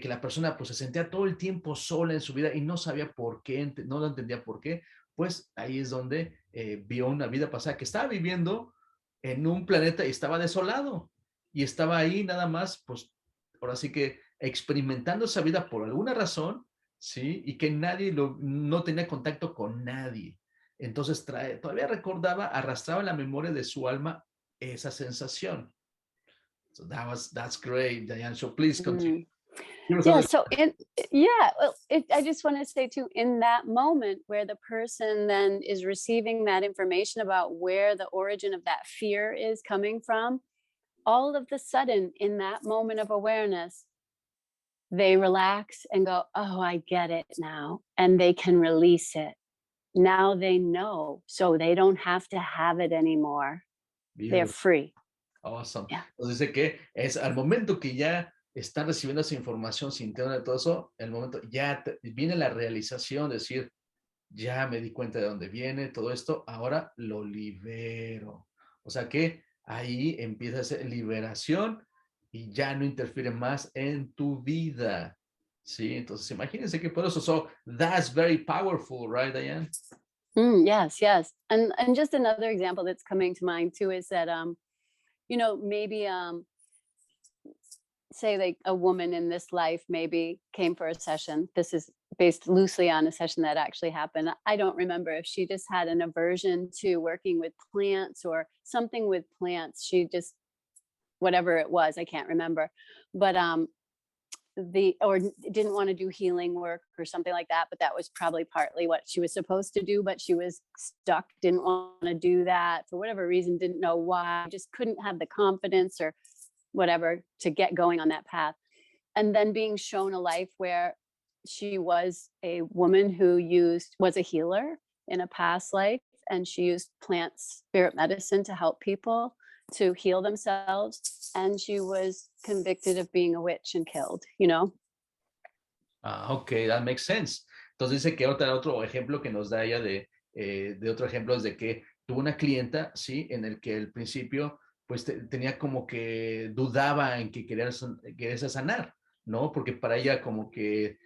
que la persona pues se sentía todo el tiempo sola en su vida y no sabía por qué, no lo entendía por qué. Pues ahí es donde vio una vida pasada que estaba viviendo en un planeta y estaba desolado y estaba ahí nada más, pues ahora sí que experimentando esa vida por alguna razón, ¿sí? Y que no tenía contacto con nadie. Entonces todavía recordaba, arrastraba en la memoria de su alma esa sensación. So that's great, Diane. So please continue. Yeah, so I just want to say too, in that moment where the person then is receiving that information about where the origin of that fear is coming from, all of the sudden in that moment of awareness, they relax and go, oh, I get it now. And they can release it. Now they know, so they don't have to have it anymore. Beautiful. They're free. Awesome. Yeah. Entonces dice que es al momento que ya están recibiendo esa información, sintiendo todo eso, el momento ya viene la realización, decir, ya me di cuenta de dónde viene todo esto, ahora lo libero. O sea que ahí empieza esa liberación y ya no interfiere más en tu vida. Sí, entonces imagínense qué poderoso. So that's very powerful, right, Diane? Yes. And just another example that's coming to mind too is that maybe say like a woman in this life maybe came for a session. This is based loosely on a session that actually happened. I don't remember if she just had an aversion to working with plants or something with plants. She just, whatever it was, I can't remember. But or didn't want to do healing work or something like that, but that was probably partly what she was supposed to do, but she was stuck, didn't want to do that for whatever reason, didn't know why, just couldn't have the confidence or whatever to get going on that path. And then being shown a life where she was a woman who was a healer in a past life, and she used plant spirit medicine to help people to heal themselves, and she was convicted of being a witch and killed, Okay, that makes sense. Entonces dice que otro ejemplo que nos da ella de otro ejemplo es de que tuvo una clienta, sí, en el que al principio pues tenía como que dudaba en que quería sanar, ¿no? Porque para ella como que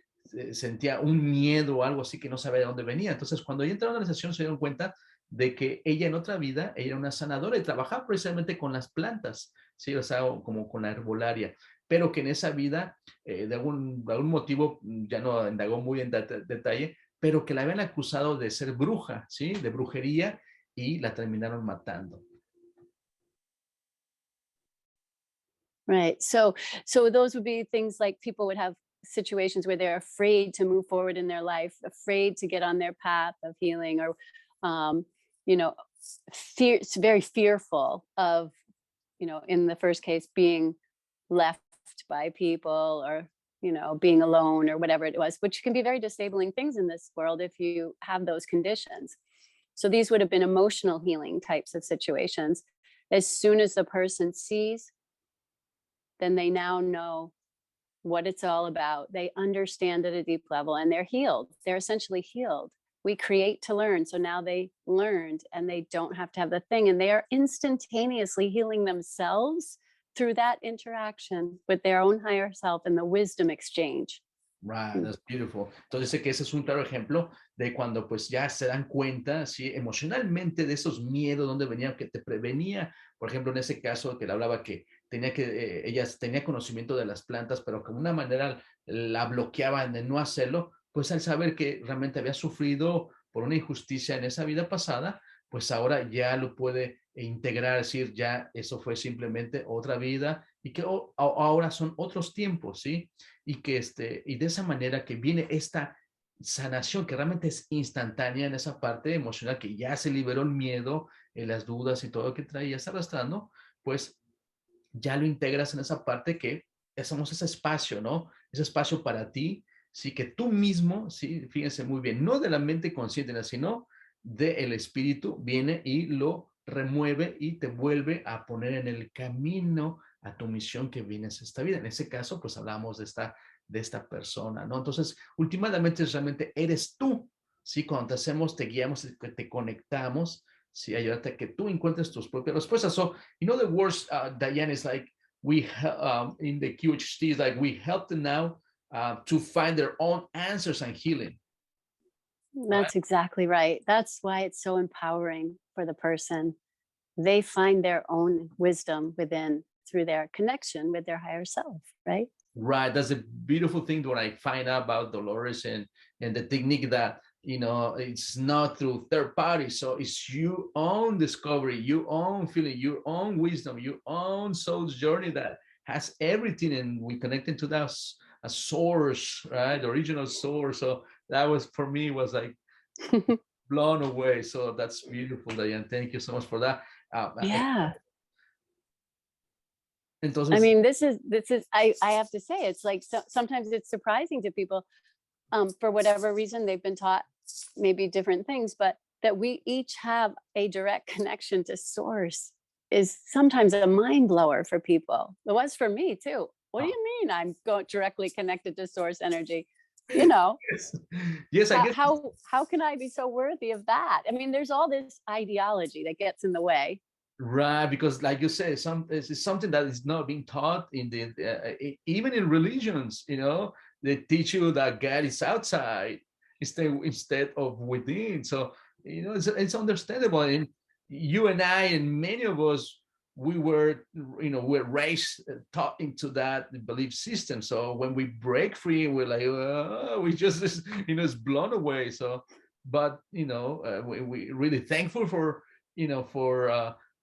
sentía un miedo o algo así que no sabía de dónde venía. Entonces cuando ella entraron a la sesión se dieron cuenta de que ella en otra vida, ella era una sanadora y trabajaba precisamente con las plantas, ¿sí? O sea, como con la herbolaria, pero que en esa vida, de algún motivo, ya no indagó muy en detalle, pero que la habían acusado de ser bruja, ¿sí? De brujería, y la terminaron matando. Right. So those would be things like people would have situations where they're afraid to move forward in their life, afraid to get on their path of healing, or very fearful of, in the first case, being left left by people, or being alone, or whatever it was, which can be very disabling things in this world if you have those conditions. So these would have been emotional healing types of situations. As soon as the person sees, then they now know what it's all about. They understand at a deep level, and they're healed. They're essentially healed. We create to learn. So now they learned, and they don't have to have the thing, and they are instantaneously healing themselves through that interaction with their own higher self and the wisdom exchange. Right, that's beautiful. Entonces dice que ese es un claro ejemplo de cuando pues ya se dan cuenta, sí, emocionalmente de esos miedos, donde venían, que te prevenía. Por ejemplo, en ese caso que le hablaba que ella tenía conocimiento de las plantas, pero como una manera la bloqueaban de no hacerlo, pues al saber que realmente había sufrido por una injusticia en esa vida pasada, pues ahora ya lo puede integrar, decir, ya eso fue simplemente otra vida y que ahora son otros tiempos, ¿sí? Y que y de esa manera que viene esta sanación que realmente es instantánea en esa parte emocional, que ya se liberó el miedo, las dudas y todo lo que traías arrastrando, pues ya lo integras en esa parte que somos ese espacio, ¿no? Ese espacio para ti, sí, que tú mismo, sí, fíjense muy bien, no de la mente consciente, sino del espíritu, viene y lo remueve y te vuelve a poner en el camino a tu misión que vienes a esta vida. En ese caso, pues hablamos de esta persona, ¿no? Entonces, últimamente realmente eres tú, ¿sí? Cuando te hacemos, te guiamos, te conectamos, ¿sí? Ayúdate a que tú encuentres tus propias respuestas. So, the words, Diane, is like we, in the QHHT, is like we help them now to find their own answers and healing. That's exactly right. That's why it's so empowering for the person. They find their own wisdom within through their connection with their higher self, right? Right. That's a beautiful thing what I find out about Dolores and the technique that, it's not through third parties. So it's your own discovery, your own feeling, your own wisdom, your own soul's journey that has everything. And we connected to that a source, right? The original source. So that was, for me, was like blown away. So that's beautiful, Diane. Thank you so much for that. Yeah. Entonces, I mean, this is I have to say, it's like sometimes it's surprising to people, for whatever reason they've been taught maybe different things, but that we each have a direct connection to source is sometimes a mind blower for people. It was for me too. What do you mean I'm directly connected to source energy? Yes, I guess. How can I be so worthy of that? I mean, there's all this ideology that gets in the way. Right, because like you say, it's something that is not being taught in even in religions. They teach you that God is outside instead of within. So it's understandable. And you and I and many of us, we were raised taught into that belief system. So when we break free, we're like, we just it's blown away. So, but we really thankful for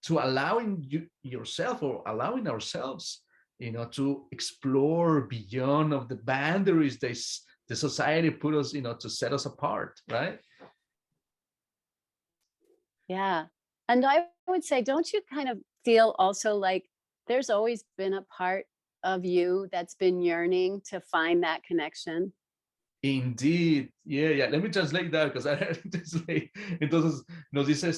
to allowing yourself, or allowing ourselves, to explore beyond of the boundaries the society put us, to set us apart, right? Yeah. And I would say, don't you kind of feel also like there's always been a part of you that's been yearning to find that connection? Indeed. Yeah. Let me translate that because I translate. Entonces, nos dice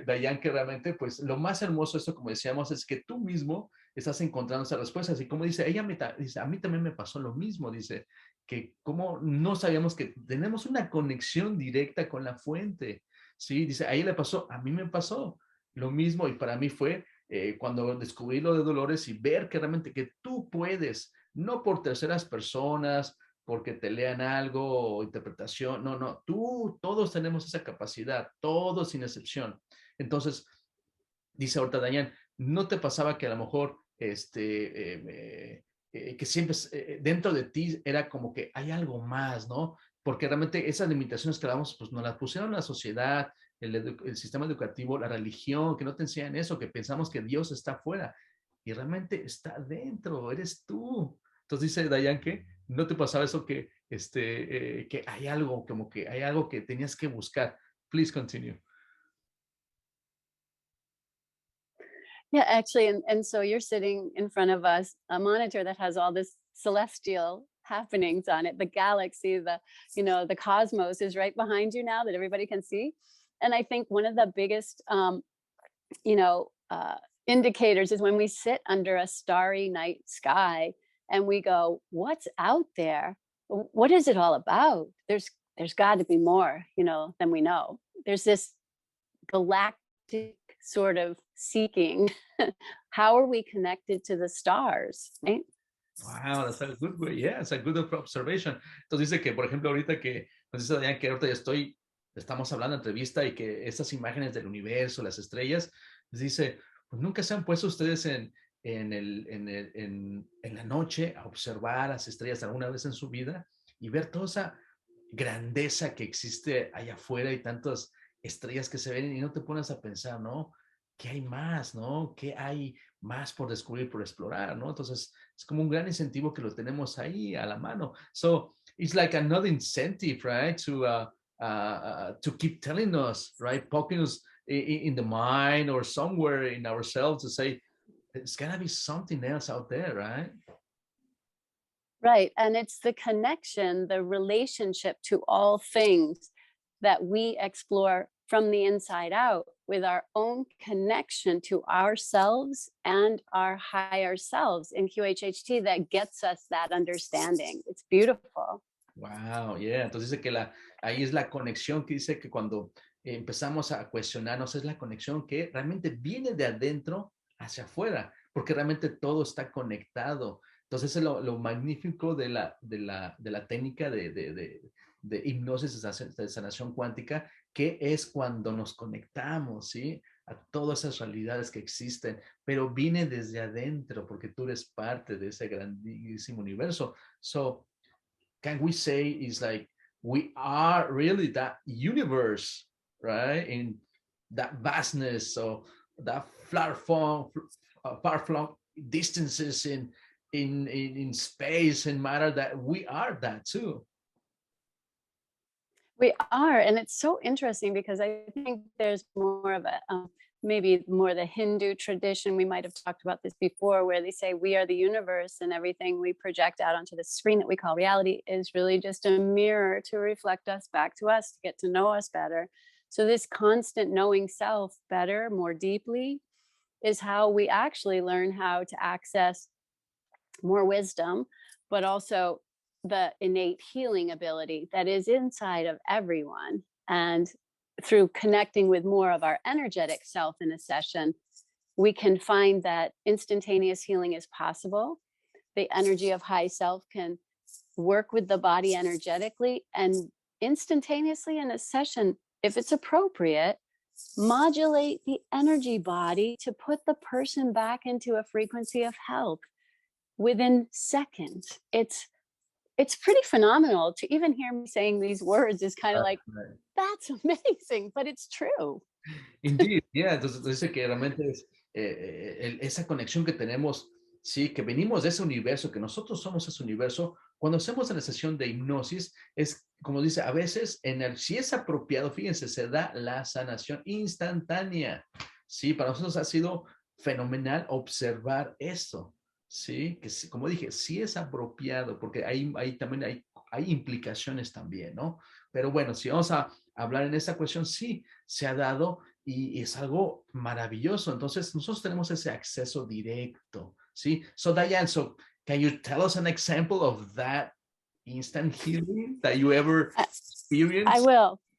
Diane que realmente, pues, lo más hermoso de esto, como decíamos, es que tú mismo estás encontrando esas respuestas. Y como dice, dice, a mí también me pasó lo mismo. Dice, que como no sabíamos que tenemos una conexión directa con la fuente. Sí, dice, a ella le pasó, a mí me pasó lo mismo. Y para mí fue cuando descubrí lo de Dolores y ver que realmente que tú puedes, no por terceras personas, porque te lean algo o interpretación. No, todos tenemos esa capacidad, todos sin excepción. Entonces, dice ahorita Diane, ¿no te pasaba que a lo mejor que siempre dentro de ti era como que hay algo más, ¿no? Porque realmente esas limitaciones que damos, pues nos las pusieron la sociedad, el sistema educativo, la religión, que no te enseñan eso, que pensamos que Dios está afuera y realmente está dentro, eres tú. Entonces dice Diane que no te pasaba eso que que hay algo, como que hay algo que tenías que buscar. Please continue. Yeah, actually, and so you're sitting in front of us, a monitor that has all this celestial happenings on it. The galaxy, the cosmos is right behind you now that everybody can see. And I think one of the biggest, you know, indicators is when we sit under a starry night sky and we go, "What's out there? What is it all about?" There's got to be more, than we know. There's this galactic sort of seeking. How are we connected to the stars, right? Wow, that's a good way. Yeah, it's a good observation. Entonces dice que, por ejemplo, ahorita que nos dice Diane que ahorita estamos hablando en entrevista y que estas imágenes del universo, las estrellas, pues dice, pues nunca se han puesto ustedes en la noche a observar las estrellas alguna vez en su vida y ver toda esa grandeza que existe allá afuera y tantas estrellas que se ven y no te pones a pensar, ¿no? ¿Qué hay más, no? ¿Qué hay más por descubrir, por explorar, no? Entonces, es como un gran incentivo que lo tenemos ahí a la mano. So, it's like another incentive, right? To keep telling us, right? Poking us in the mind or somewhere in ourselves to say, there's gotta be something else out there, right? Right. And it's the connection, the relationship to all things that we explore from the inside out with our own connection to ourselves and our higher selves in QHHT that gets us that understanding. It's beautiful. Wow, yeah. Entonces dice que ahí es la conexión que dice que cuando empezamos a cuestionarnos es la conexión que realmente viene de adentro hacia afuera, porque realmente todo está conectado. Entonces es lo magnífico de la técnica de hipnosis de sanación cuántica, que es cuando nos conectamos, ¿sí? A todas esas realidades que existen, pero viene desde adentro, porque tú eres parte de ese grandísimo universo. So, can we say is like we are really that universe, right? In that vastness, so that far-flung distances in space and matter, that we are that too. We are. And it's so interesting because I think there's more of a, maybe more the Hindu tradition. We might have talked about this before, where they say we are the universe and everything we project out onto the screen that we call reality is really just a mirror to reflect us back to us, to get to know us better. So this constant knowing self better, more deeply, is how we actually learn how to access more wisdom, but also the innate healing ability that is inside of everyone. And through connecting with more of our energetic self in a session, we can find that instantaneous healing is possible. The energy of high self can work with the body energetically and instantaneously in a session, if it's appropriate, modulate the energy body to put the person back into a frequency of health within seconds. It's pretty phenomenal. To even hear me saying these words is kind of like, Right. that's amazing, but it's true. Indeed, yeah. Entonces dice que realmente es esa conexión que tenemos, sí, que venimos de ese universo, que nosotros somos ese universo. Cuando hacemos la sesión de hipnosis, es como dice, a veces, si es apropiado, fíjense, se da la sanación instantánea. Sí, para nosotros ha sido fenomenal observar esto. Sí, que como dije, sí es apropiado, porque también hay implicaciones también, ¿no? Pero bueno, si vamos a hablar en esta cuestión, sí, se ha dado y es algo maravilloso. Entonces, nosotros tenemos ese acceso directo, ¿sí? So, Diane, can you tell us an example of that instant healing that you ever experienced?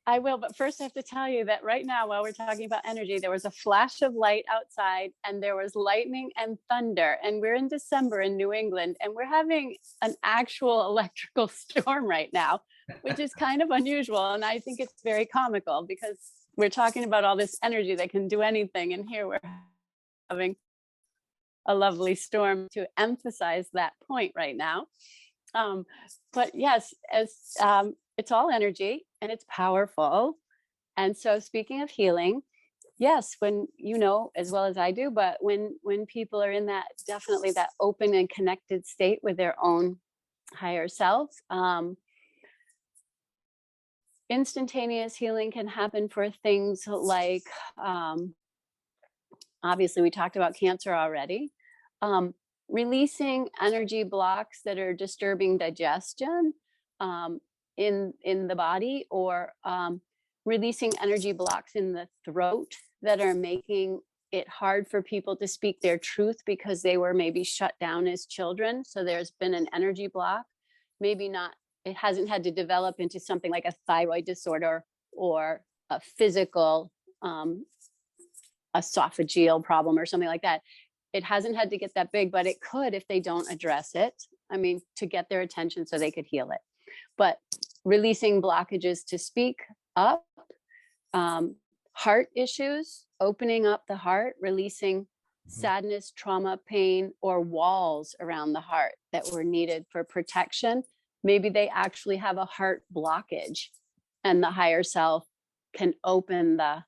I will, but first I have to tell you that right now, while we're talking about energy, there was a flash of light outside and there was lightning and thunder. And we're in December in New England and we're having an actual electrical storm right now, which is kind of unusual. And I think it's very comical because we're talking about all this energy that can do anything. And here we're having a lovely storm to emphasize that point right now. But yes, it's all energy and it's powerful. And so speaking of healing, yes, when as well as I do, but when people are in that, definitely that open and connected state with their own higher self, instantaneous healing can happen for things like obviously we talked about cancer already. Releasing energy blocks that are disturbing digestion in the body, or releasing energy blocks in the throat that are making it hard for people to speak their truth because they were maybe shut down as children. So there's been an energy block. Maybe not, it hasn't had to develop into something like a thyroid disorder or a physical esophageal problem or something like that. It hasn't had to get that big, but it could if they don't address it. I mean, to get their attention so they could heal it. But releasing blockages to speak up, heart issues, opening up the heart, releasing sadness, trauma, pain, or walls around the heart that were needed for protection. Maybe they actually have a heart blockage, and the higher self can open the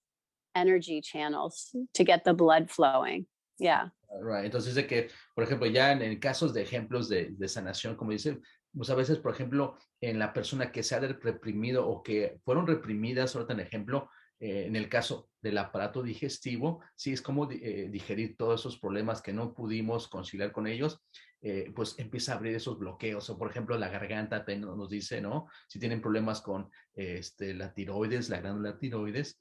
energy channels to get the blood flowing. Yeah. Right. Entonces dice que, por ejemplo, ya en casos de ejemplos de sanación, como dice, pues a veces, por ejemplo, en la persona que se ha reprimido o que fueron reprimidas, ahorita en ejemplo, en el caso del aparato digestivo, sí, es como digerir todos esos problemas que no pudimos conciliar con ellos, pues empieza a abrir esos bloqueos. O por ejemplo, la garganta nos dice, ¿no? Si tienen problemas con la tiroides, la glándula tiroides,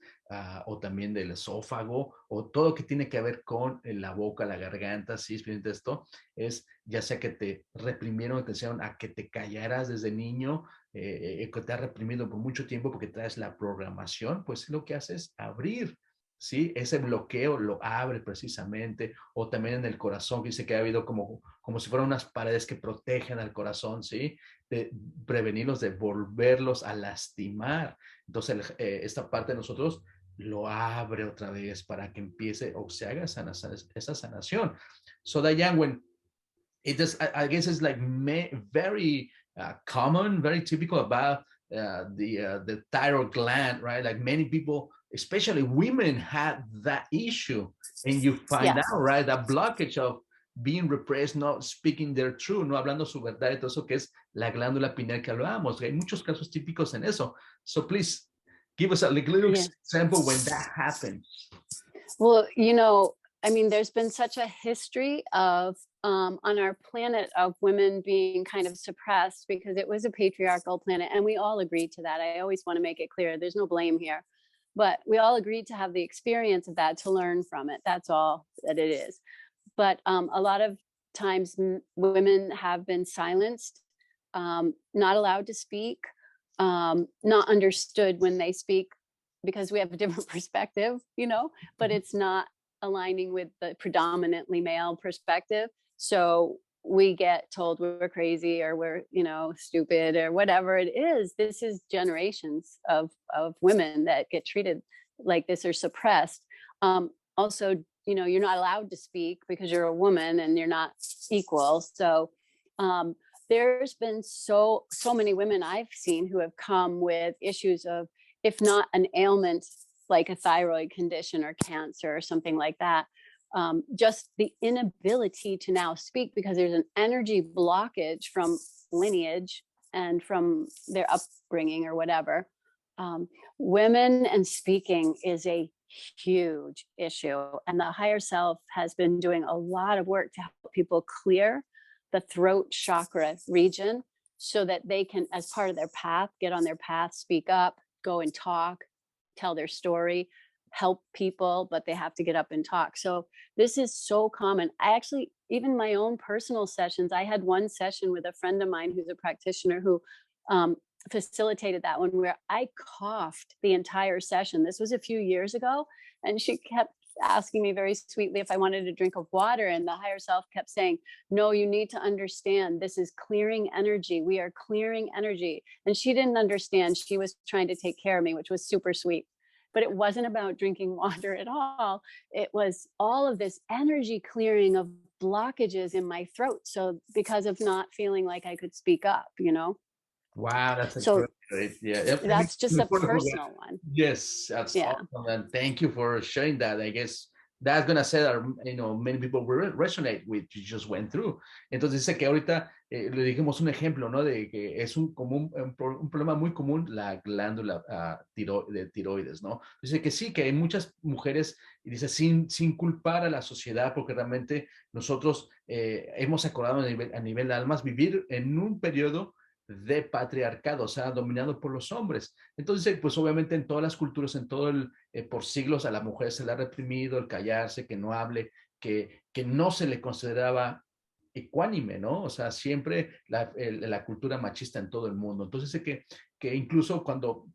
o también del esófago, o todo lo que tiene que ver con la boca, la garganta, sí, esto es ya sea que te reprimieron, te enseñaron a que te callaras desde niño, que te ha reprimido por mucho tiempo porque traes la programación, pues lo que hace es abrir, ¿sí? Ese bloqueo lo abre precisamente, o también en el corazón, que dice que ha habido como si fueran unas paredes que protegen al corazón, ¿sí? De prevenirlos, de volverlos a lastimar. Entonces, esta parte de nosotros lo abre otra vez para que empiece o se haga esa sanación. So Diane, when it does, I guess it's like very common, very typical about the thyroid gland, right? Like many people, especially women, had that issue, and you find out, right, that blockage of being repressed, not speaking their truth, no hablando su verdad, y todo eso que es la glándula pineal que hablábamos. Hay muchos casos típicos en eso. So please give us a little example when that happens. Well, you know, I mean, there's been such a history of on our planet of women being kind of suppressed because it was a patriarchal planet, and we all agreed to that. I always want to make it clear there's no blame here, but we all agreed to have the experience of that, to learn from it. That's all that it is. But a lot of times women have been silenced, not allowed to speak, not understood when they speak, because we have a different perspective, you know, but it's not aligning with the predominantly male perspective. So we get told we're crazy, or we're, you know, stupid, or whatever it is. This is generations of women that get treated like this or suppressed. Also, you know, you're not allowed to speak because you're a woman and you're not equal. So there's been so many women I've seen who have come with issues of, if not an ailment like a thyroid condition or cancer or something like that, just the inability to now speak because there's an energy blockage from lineage and from their upbringing or whatever. Women and speaking is a huge issue, and the higher self has been doing a lot of work to help people clear the throat chakra region so that they can, as part of their path, get on their path, speak up, go and talk, tell their story, help people, but they have to get up and talk. So this is so common. I actually, even my own personal sessions, I had one session with a friend of mine who's a practitioner who facilitated that one, where I coughed the entire session. This was a few years ago, and she kept asking me very sweetly if I wanted a drink of water, and the higher self kept saying, no, you need to understand, this is clearing energy. We are clearing energy. And she didn't understand. She was trying to take care of me, which was super sweet. But it wasn't about drinking water at all. It was all of this energy clearing of blockages in my throat. So because of not feeling like I could speak up, you know? Wow, that's great. Yeah, that's just a personal one. Yes, that's awesome. And thank you for sharing that. I guess that's going to say that, many people will resonate with what you just went through. Entonces dice que ahorita le dijimos un ejemplo, ¿no? De que es un problema muy común la glándula de tiroides, ¿no? Dice que sí, que hay muchas mujeres, y dice, sin culpar a la sociedad, porque realmente nosotros hemos acordado a nivel de almas vivir en un periodo de patriarcado, o sea, dominado por los hombres. Entonces, pues obviamente en todas las culturas, por siglos a la mujer se le ha reprimido el callarse, que no hable, que no se le consideraba ecuánime, ¿no? O sea, siempre la cultura machista en todo el mundo. Entonces, que incluso cuando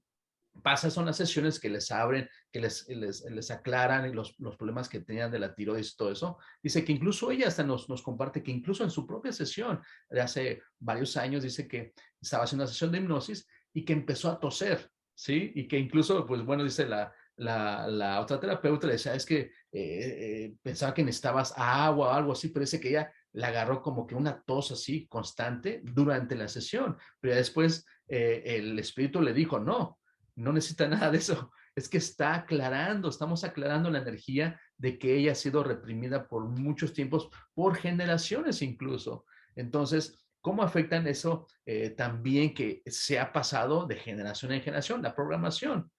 pasa son las sesiones que les abren, que les aclaran los problemas que tenían de la tiroides y todo eso. Dice que incluso ella hasta nos comparte que incluso en su propia sesión de hace varios años, dice que estaba haciendo una sesión de hipnosis y que empezó a toser, ¿sí? Y que incluso, pues bueno, dice la otra terapeuta le decía, es que pensaba que necesitabas agua o algo así, pero dice que ella la agarró como que una tos así constante durante la sesión, pero después el espíritu le dijo, no necesita nada de eso, es que estamos aclarando la energía de que ella ha sido reprimida por muchos tiempos, por generaciones incluso. Entonces, ¿cómo afectan eso también que se ha pasado de generación en generación, la programación?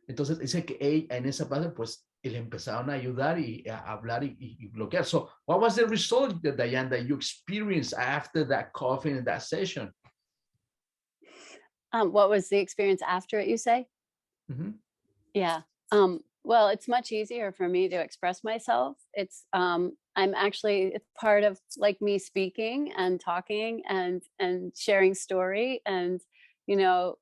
Entonces, dice que en esa parte, pues, le empezaron a ayudar y a hablar y bloquear. So, what was the result, Diane, that you experienced after that coughing in that session? What was the experience after it, you say? Mm-hmm. Yeah. Well, it's much easier for me to express myself. It's part of like me speaking and talking and sharing story and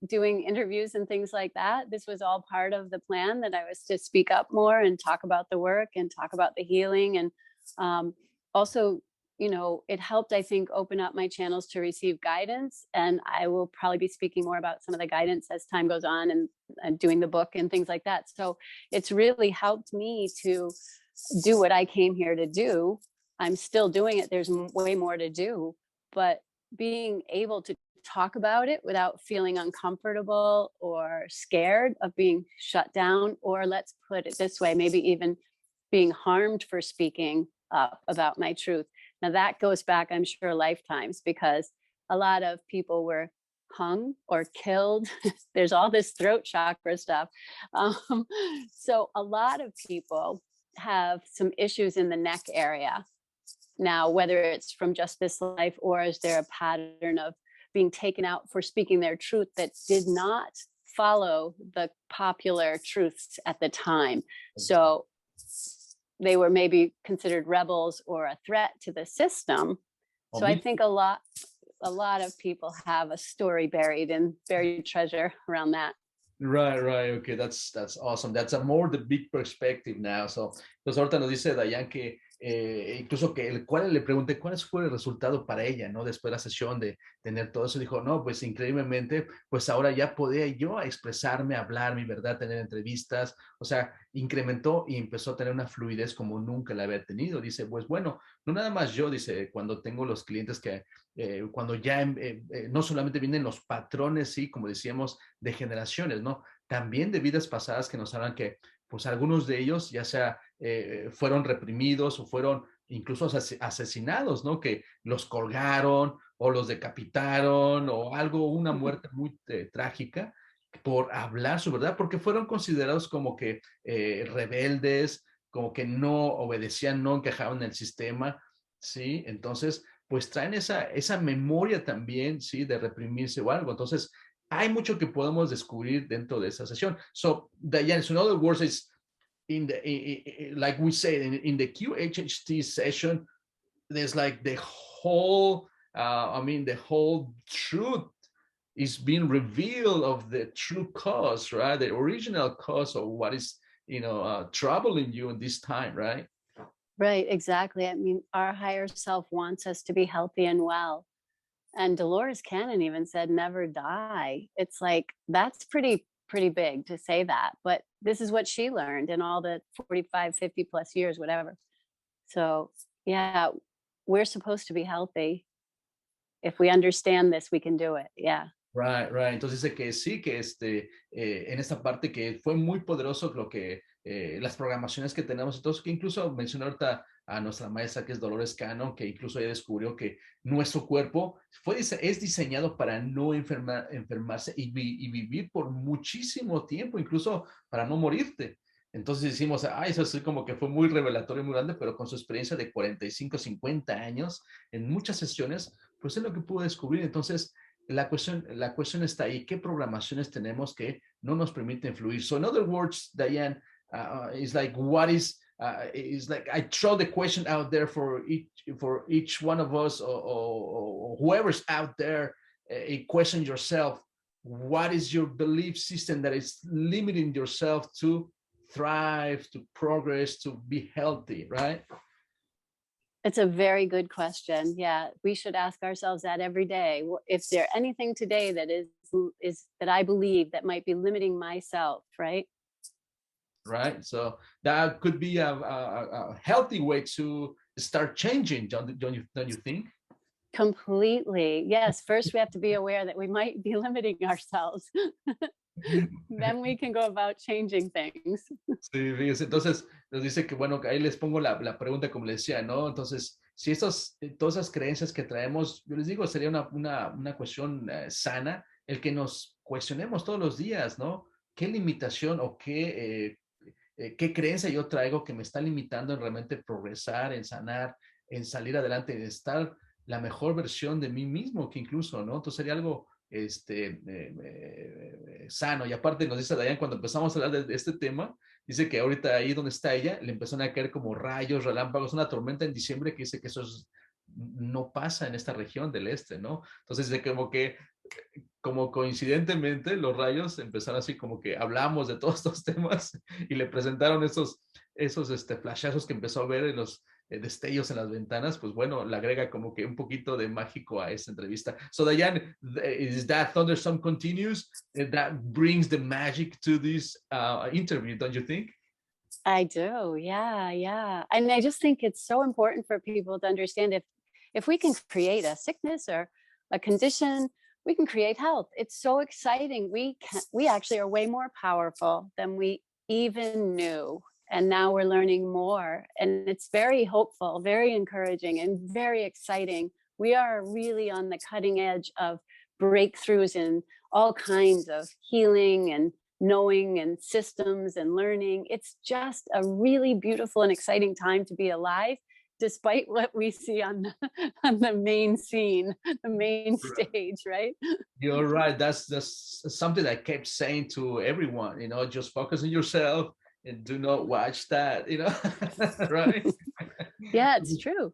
doing interviews and things like that. This was all part of the plan, that I was to speak up more and talk about the work and talk about the healing. And also, it helped, I think, open up my channels to receive guidance. And I will probably be speaking more about some of the guidance as time goes on, and doing the book and things like that. So it's really helped me to do what I came here to do. I'm still doing it. There's way more to do, but being able to talk about it without feeling uncomfortable or scared of being shut down, or let's put it this way, maybe even being harmed for speaking up about my truth. Now that goes back, I'm sure, lifetimes, because a lot of people were hung or killed. There's all this throat chakra stuff. So a lot of people have some issues in the neck area. Now, whether it's from just this life, or is there a pattern of being taken out for speaking their truth that did not follow the popular truths at the time. So they were maybe considered rebels or a threat to the system. So I think a lot of people have a story buried treasure around that. Right. Okay, that's awesome. That's the big perspective now. So, entonces ahorita nos dice Diane que incluso que le pregunté cuál fue el resultado para ella, ¿no? Después de la sesión de tener todo eso, dijo, no, pues increíblemente, pues ahora ya podía yo expresarme, hablar mi verdad, tener entrevistas, o sea, incrementó y empezó a tener una fluidez como nunca la había tenido. Dice, pues bueno, no nada más yo, dice, cuando tengo los clientes que, cuando ya no solamente vienen los patrones, sí, como decíamos, de generaciones, ¿no? También de vidas pasadas que nos hablan que, pues algunos de ellos ya sea fueron reprimidos o fueron incluso asesinados, ¿no? Que los colgaron o los decapitaron o algo, una muerte muy trágica por hablar su verdad, porque fueron considerados como que rebeldes, como que no obedecían, no encajaban en el sistema, ¿sí? Entonces, pues traen esa memoria también, ¿sí? De reprimirse o algo. Entonces, hay mucho que podemos descubrir dentro de esa sesión. So, Diane, so in other words, it's like we said, in the QHHT session, there's like the whole, the whole truth is being revealed of the true cause, right? The original cause of what is, troubling you in this time, right? Right, exactly. I mean, our higher self wants us to be healthy and well. And Dolores Cannon even said, never die. It's like, that's pretty big to say that. But this is what she learned in all the 45, 50 plus years, whatever. So yeah, we're supposed to be healthy. If we understand this, we can do it. Yeah. Right. Entonces dice que sí, que en esta parte que fue muy poderoso lo que las programaciones que tenemos, entonces que incluso mencioné ahorita a nuestra maestra que es Dolores Cannon, que incluso ella descubrió que nuestro cuerpo es diseñado para no enfermarse y vivir por muchísimo tiempo, incluso para no morirte. Entonces decimos, eso sí como que fue muy revelatorio, muy grande, pero con su experiencia de 45, 50 años, en muchas sesiones, pues es lo que pudo descubrir. Entonces, la cuestión está ahí. ¿Qué programaciones tenemos que no nos permiten fluir? So, in other words, Diane, it's like, it's like I throw the question out there for each one of us, or whoever's out there, question yourself. What is your belief system that is limiting yourself to thrive, to progress, to be healthy, right? It's a very good question. Yeah, we should ask ourselves that every day. Is there anything today that is that I believe that might be limiting myself, right? Right. So that could be a healthy way to start changing, don't you think? Completely. Yes. First, we have to be aware that we might be limiting ourselves. Then we can go about changing things. Sí, fíjense, entonces nos dice que, bueno, ahí les pongo la pregunta como les decía, ¿no? Entonces, si todas esas creencias que traemos, yo les digo, sería una cuestión sana el que nos cuestionemos todos los días, ¿no? ¿Qué limitación o qué creencia yo traigo que me está limitando en realmente progresar, en sanar, en salir adelante, en estar la mejor versión de mí mismo, que incluso, ¿no? Entonces sería algo sano. Y aparte nos dice Diane, cuando empezamos a hablar de este tema, dice que ahorita ahí donde está ella, le empezaron a caer como rayos, relámpagos, una tormenta en diciembre que dice que no pasa en esta región del este, ¿no? Entonces dice como coincidentemente los rayos empezaron así como que hablamos de todos estos temas y le presentaron esos flashazos que empezó a ver en los destellos en las ventanas, pues bueno, le agrega como que un poquito de mágico a esta entrevista. So Diane, is that thunderstorm continues? That brings the magic to this interview, don't you think? I do. Yeah. Yeah. And I just think it's so important for people to understand if we can create a sickness or a condition, we can create health. It's so exciting. We actually are way more powerful than we even knew. And now we're learning more. And it's very hopeful, very encouraging, and very exciting. We are really on the cutting edge of breakthroughs in all kinds of healing and knowing and systems and learning. It's just a really beautiful and exciting time to be alive, despite what we see on the main scene, the main stage, right? You're right. That's something I kept saying to everyone, just focus on yourself and do not watch that, right? Yeah, it's true.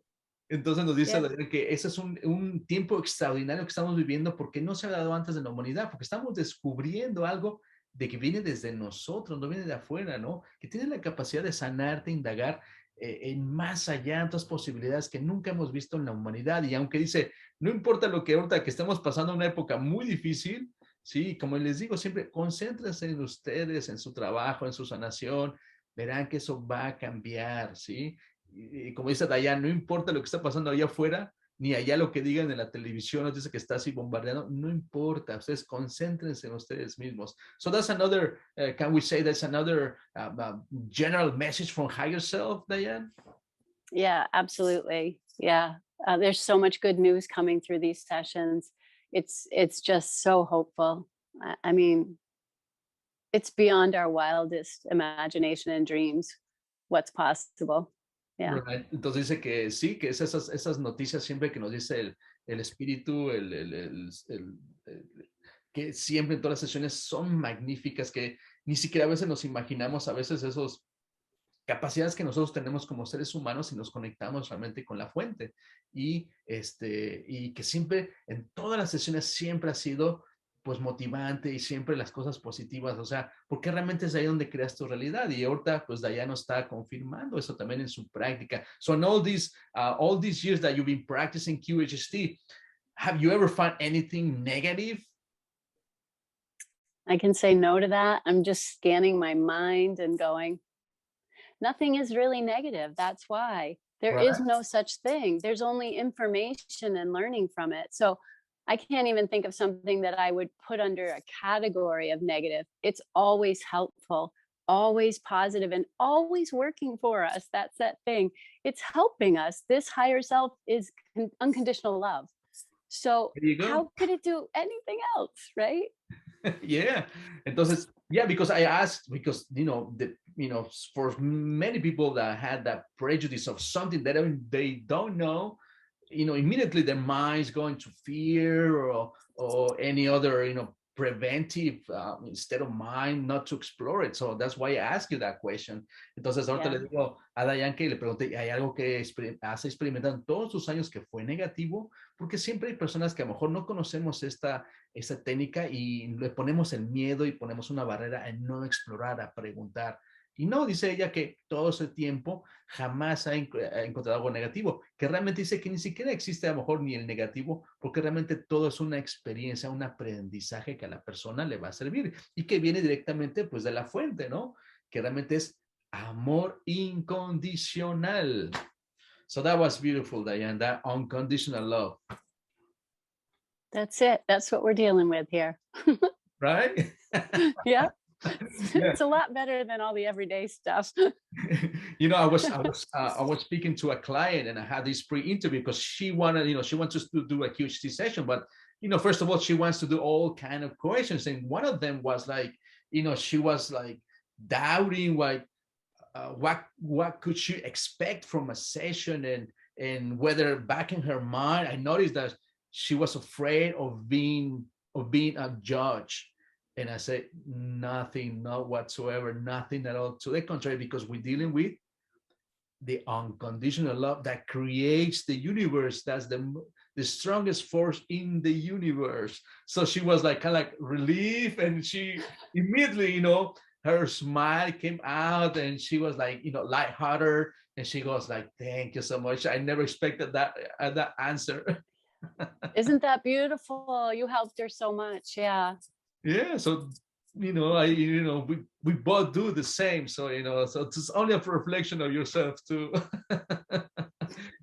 Entonces nos dice Yeah. que ese es un tiempo extraordinario que estamos viviendo porque no se ha dado antes en la humanidad, porque estamos descubriendo algo de que viene desde nosotros, no viene de afuera, ¿no? Que tiene la capacidad de sanarte, indagar en más allá, en otras posibilidades que nunca hemos visto en la humanidad. Y aunque dice, no importa lo que ahorita que estemos pasando una época muy difícil, sí, como les digo siempre, concéntrense en ustedes, en su trabajo, en su sanación, verán que eso va a cambiar, ¿sí? Y como dice Diane, no importa lo que está pasando allá afuera, ni allá lo que digan en la televisión, nos dice que está así bombardeando, no importa, ustedes concéntrense en ustedes mismos. So that's another, can we say that's another general message from higher self, Diane? Yeah, absolutely. Yeah. There's so much good news coming through these sessions. It's just so hopeful. I mean, it's beyond our wildest imagination and dreams what's possible. Yeah. Right. Entonces dice que sí, que es esas noticias siempre que nos dice el espíritu, que siempre en todas las sesiones son magníficas, que ni siquiera a veces nos imaginamos a veces esos capacidades que nosotros tenemos como seres humanos y nos conectamos realmente con la fuente. Y que siempre, en todas las sesiones, siempre ha sido pues motivante y siempre las cosas positivas, o sea, porque realmente es ahí donde creas tu realidad. Y ahorita pues Diane está confirmando eso también en su práctica. So in all these years that you've been practicing QHHT, have you ever found anything negative? I can say no to that. I'm just scanning my mind and going, nothing is really negative. That's why there is Right. no such thing. There's only information and learning from it. So I can't even think of something that I would put under a category of negative. It's always helpful, always positive and always working for us. That's that thing. It's helping us. This higher self is unconditional love. So There you go. how could it do anything else, right? Yeah. Entonces, yeah, because I asked, because, for many people that had that prejudice of something that they don't know, immediately their mind's going to fear or any other, preventive instead of mind not to explore it. So that's why I asked you that question. Entonces, ahorita le digo a Diane que le pregunté, ¿hay algo que has experimentado en todos tus años que fue negativo? Porque siempre hay personas que a lo mejor no conocemos esta técnica y le ponemos el miedo y ponemos una barrera a no explorar, a preguntar. Y no, dice ella que todo ese tiempo jamás ha encontrado algo negativo, que realmente dice que ni siquiera existe a lo mejor ni el negativo, porque realmente todo es una experiencia, un aprendizaje que a la persona le va a servir y que viene directamente pues de la fuente, ¿no? Que realmente es amor incondicional. So that was beautiful, Diane, that unconditional love. That's it. That's what we're dealing with here. Right? Yeah. It's a lot better than all the everyday stuff. I was speaking to a client and I had this pre-interview because she wants us to do a QHT session, but first of all, she wants to do all kind of questions, and one of them was like, she was like doubting what could she expect from a session, and whether back in her mind, I noticed that she was afraid of being a judge. And I said, nothing, not whatsoever, nothing at all. To the contrary, because we're dealing with the unconditional love that creates the universe. That's the strongest force in the universe. So she was like kind of like relief, and she immediately, her smile came out, and she was like, lighthearted, and she goes like, "Thank you so much. I never expected that answer." Isn't that beautiful? You helped her so much. Yeah. Yeah, so we both do the same, so so it's only a reflection of yourself too.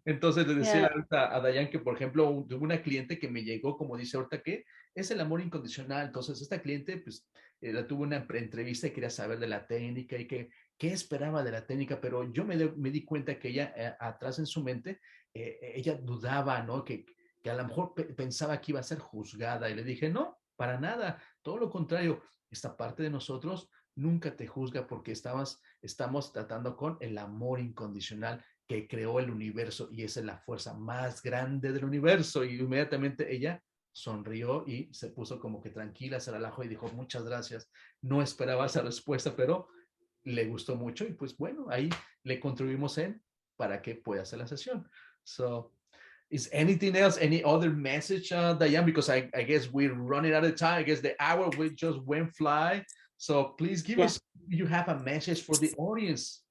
Entonces le decía a Diane que, por ejemplo, tuve una cliente que me llegó, como dice ahorita, que es el amor incondicional. Entonces esta cliente pues la tuvo una entrevista y quería saber de la técnica y qué esperaba de la técnica, pero yo me di cuenta que ella atrás en su mente ella dudaba, ¿no? Que a lo mejor pensaba que iba a ser juzgada, y le dije, no, para nada, todo lo contrario, esta parte de nosotros nunca te juzga porque estamos tratando con el amor incondicional que creó el universo, y esa es la fuerza más grande del universo. Y inmediatamente ella sonrió y se puso como que tranquila, se relajó y dijo, muchas gracias, no esperaba esa respuesta, pero le gustó mucho, y pues bueno, ahí le contribuimos para que pueda hacer la sesión. So, is anything else, any other message, Diane? Because I guess we're running out of time. I guess the hour just went fly. So please give us, you have a message for the audience.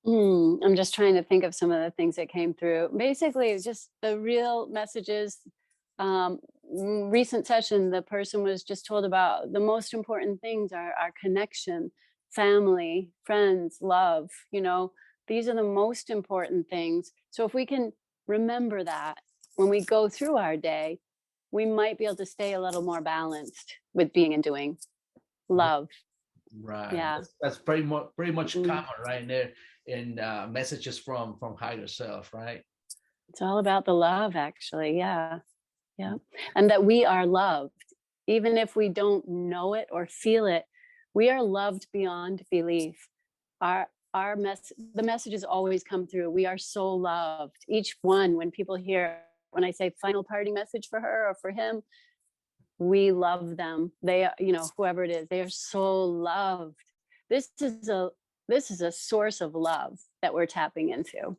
I'm just trying to think of some of the things that came through. Basically, just the real messages. Recent session, the person was just told about the most important things are our connection, family, friends, love. These are the most important things. So if we can remember that when we go through our day, we might be able to stay a little more balanced with being and doing. Love. Right. Yeah. That's pretty much common right there in messages from higher self, right? It's all about the love, actually. Yeah. Yeah. And that we are loved. Even if we don't know it or feel it, we are loved beyond belief. The messages always come through. We are so loved. Each one, when people hear, when I say final parting message for her or for him, we love them. They are, whoever it is, they are so loved. This is a source of love that we're tapping into.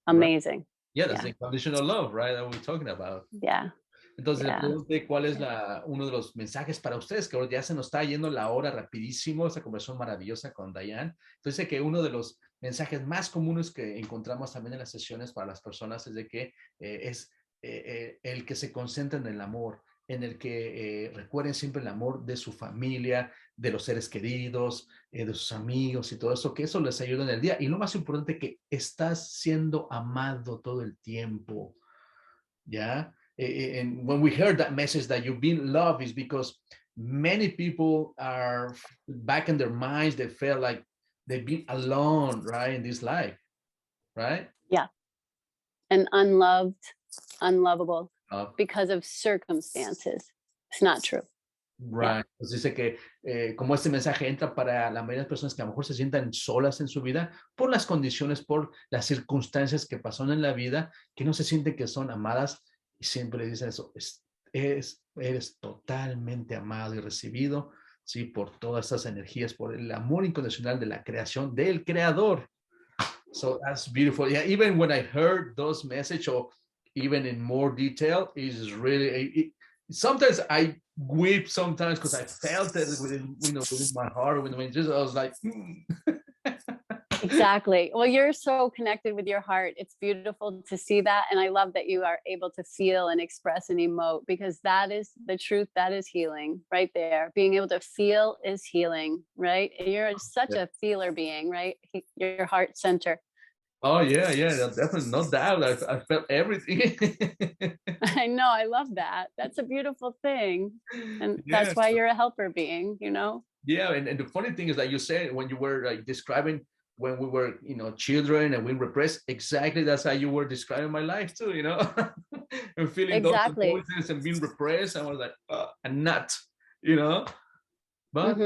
Amazing. Right. Yeah, that's the unconditional love, right? That we're talking about. Yeah. Entonces, le pregunté cuál es uno de los mensajes para ustedes, que ya se nos está yendo la hora rapidísimo, esta conversación maravillosa con Diane. Entonces, que uno de los mensajes más comunes que encontramos también en las sesiones para las personas es de que es el que se concentra en el amor, en el que recuerden siempre el amor de su familia, de los seres queridos, de sus amigos y todo eso, que eso les ayuda en el día. Y lo más importante, que estás siendo amado todo el tiempo, ¿ya? And when we heard that message that you've been loved, is because many people are back in their minds. They feel like they've been alone, right, in this life, right? Yeah. And unloved, unlovable Uh, because of circumstances. It's not true. Right. Pues dice que como este mensaje entra para la mayoría de las personas que a lo mejor se sientan solas en su vida por las condiciones, por las circunstancias que pasaron en la vida, que no se sienten que son amadas y siempre dicen eso, eres totalmente amado y recibido, sí, por todas estas energías, por el amor incondicional de la creación, del creador. So that's beautiful. Yeah, even when I heard those messages or even in more detail, is really, sometimes I weep sometimes because I felt it within, within my heart. When I was like, Exactly. Well, you're so connected with your heart. It's beautiful to see that. And I love that you are able to feel and express and emote, because that is the truth. That is healing right there. Being able to feel is healing, right? You're such a feeler being, right? Your heart center. Oh yeah, definitely, no doubt. I felt everything. I know. I love that. That's a beautiful thing. And Yeah. that's why you're a helper being, you know? Yeah, and the funny thing is that you said when you were like describing when we were, children and we repressed, exactly that's how you were describing my life too, and feeling Exactly. those emotions and being repressed. I was like, a nut, but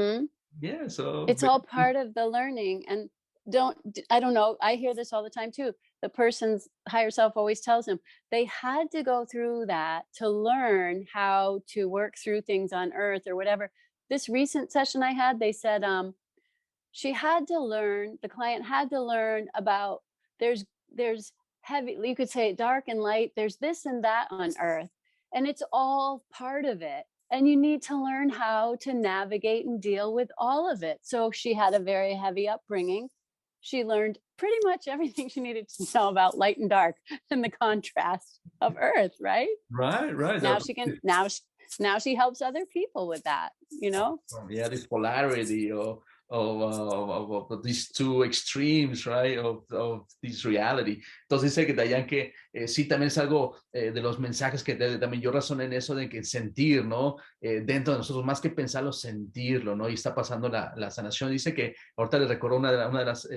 yeah, so it's all part of the learning. And I don't know, I hear this all the time too. The person's higher self always tells them they had to go through that to learn how to work through things on earth or whatever. This recent session I had, they said she had to learn, the client had to learn about there's heavy, you could say dark and light, there's this and that on earth, and it's all part of it, and you need to learn how to navigate and deal with all of it. So she had a very heavy upbringing. She learned pretty much everything she needed to know about light and dark and the contrast of earth, right? Right. Now she can now she helps other people with that, Yeah, this polarity of these two extremes, right, of this reality. Entonces dice que Diane que sí también es algo de los mensajes que también yo razoné en eso de que sentir, ¿no? Dentro de nosotros, más que pensarlo, sentirlo, ¿no? Y está pasando la sanación. Dice que ahorita le recordó una de las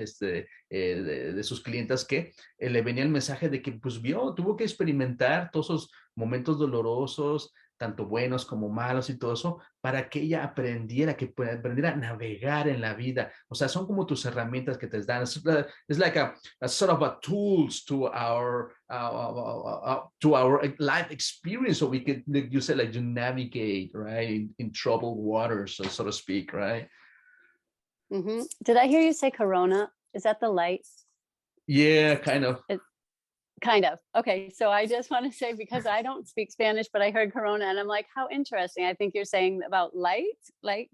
de sus clientas que le venía el mensaje de que pues tuvo que experimentar todos esos momentos dolorosos, tanto buenos como malos y todo eso, para que ella aprendiera a navegar en la vida. O sea, son como tus herramientas que te dan. It's like a sort of a tools to our life experience, so we could, like you said, like to navigate, right, in troubled waters, so to speak, right? Did I hear you say corona? Is that the light? Yeah, kind of. Kind of. Okay. So I just want to say, because I don't speak Spanish, but I heard corona and I'm like, how interesting. I think you're saying about light. Is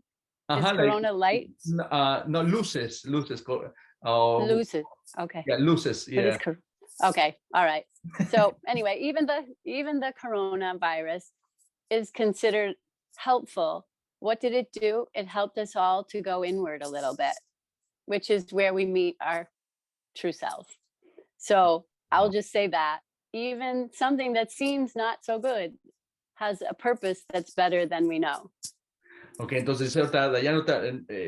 corona light? No, luces. Luces. Okay. Yeah, luces. Yeah. Okay. All right. So anyway, even the coronavirus is considered helpful. What did it do? It helped us all to go inward a little bit, which is where we meet our true self. So I'll just say that even something that seems not so good has a purpose that's better than we know. Ok, entonces Diane,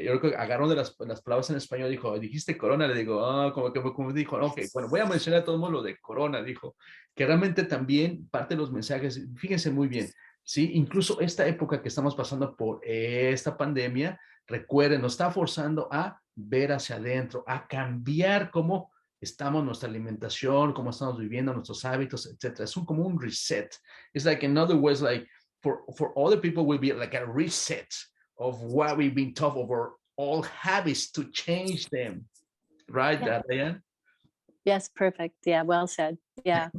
yo creo que agarró de las palabras en español, dijo, dijiste corona, le digo, como dijo, ok, bueno, voy a mencionar a todo mundo lo de corona, dijo, que realmente también parte de los mensajes, fíjense muy bien, ¿sí? Incluso esta época que estamos pasando por esta pandemia, recuerden, nos está forzando a ver hacia adentro, a cambiar cómo estamos, nuestra alimentación, cómo estamos viviendo, nuestros hábitos, etcétera. Es como un reset. It's like, in other words, like, for other people will be like a reset of what we've been taught over all habits to change them, right? Yeah. Diane? Yes, perfect. Yeah, well said. Yeah.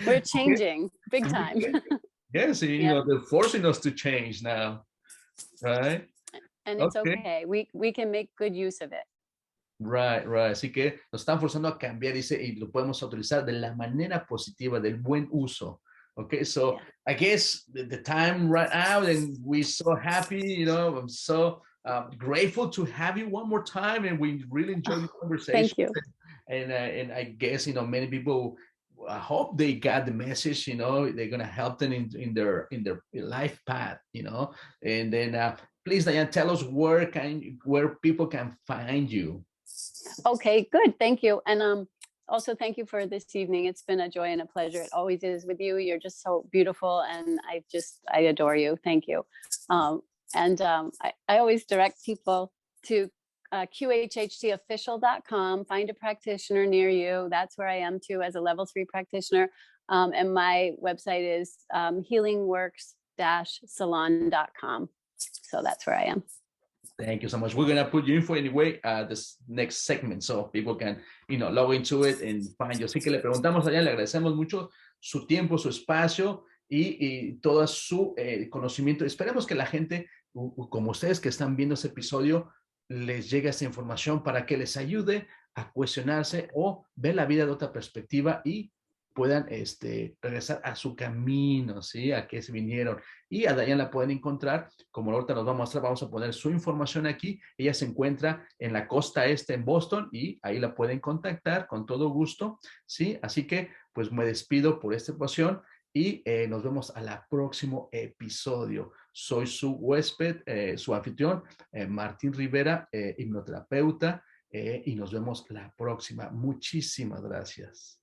We're changing big time. Yes, they're forcing us to change now, right? And it's okay. We can make good use of it. Right. Así que nos están forzando a cambiar, dice, y lo podemos utilizar de la manera positiva, del buen uso. Okay, so I guess the time right now, and we're so happy, I'm so grateful to have you one more time, and we really enjoyed the conversation. Thank you. And I guess, many people I hope they got the message, you know, they're going to help them in their life path, you know. And then please, Diane, tell us where people can find you. Okay, good. Thank you. And also thank you for this evening. It's been a joy and a pleasure. It always is with you. You're just so beautiful, and I adore you. Thank you. I always direct people to QHHTofficial.com. Find a practitioner near you. That's where I am too, as a level 3 practitioner. And my website is healingworks-salon.com. So that's where I am. Thank you so much. We're going to put your info anyway, this next segment, so people can, you know, log into it and find you. Así que le preguntamos a ella, le agradecemos mucho su tiempo, su espacio y todo su conocimiento. Esperemos que la gente, como ustedes que están viendo este episodio, les llegue esta información para que les ayude a cuestionarse o ver la vida de otra perspectiva y puedan regresar a su camino, ¿sí? A que se vinieron. Y a Diane la pueden encontrar, como ahorita nos va a mostrar, vamos a poner su información aquí. Ella se encuentra en la costa este en Boston y ahí la pueden contactar con todo gusto, ¿sí? Así que pues me despido por esta ocasión y nos vemos a la próximo episodio. Soy su huésped, su anfitrión, Martín Rivera, hipnoterapeuta, y nos vemos la próxima. Muchísimas gracias.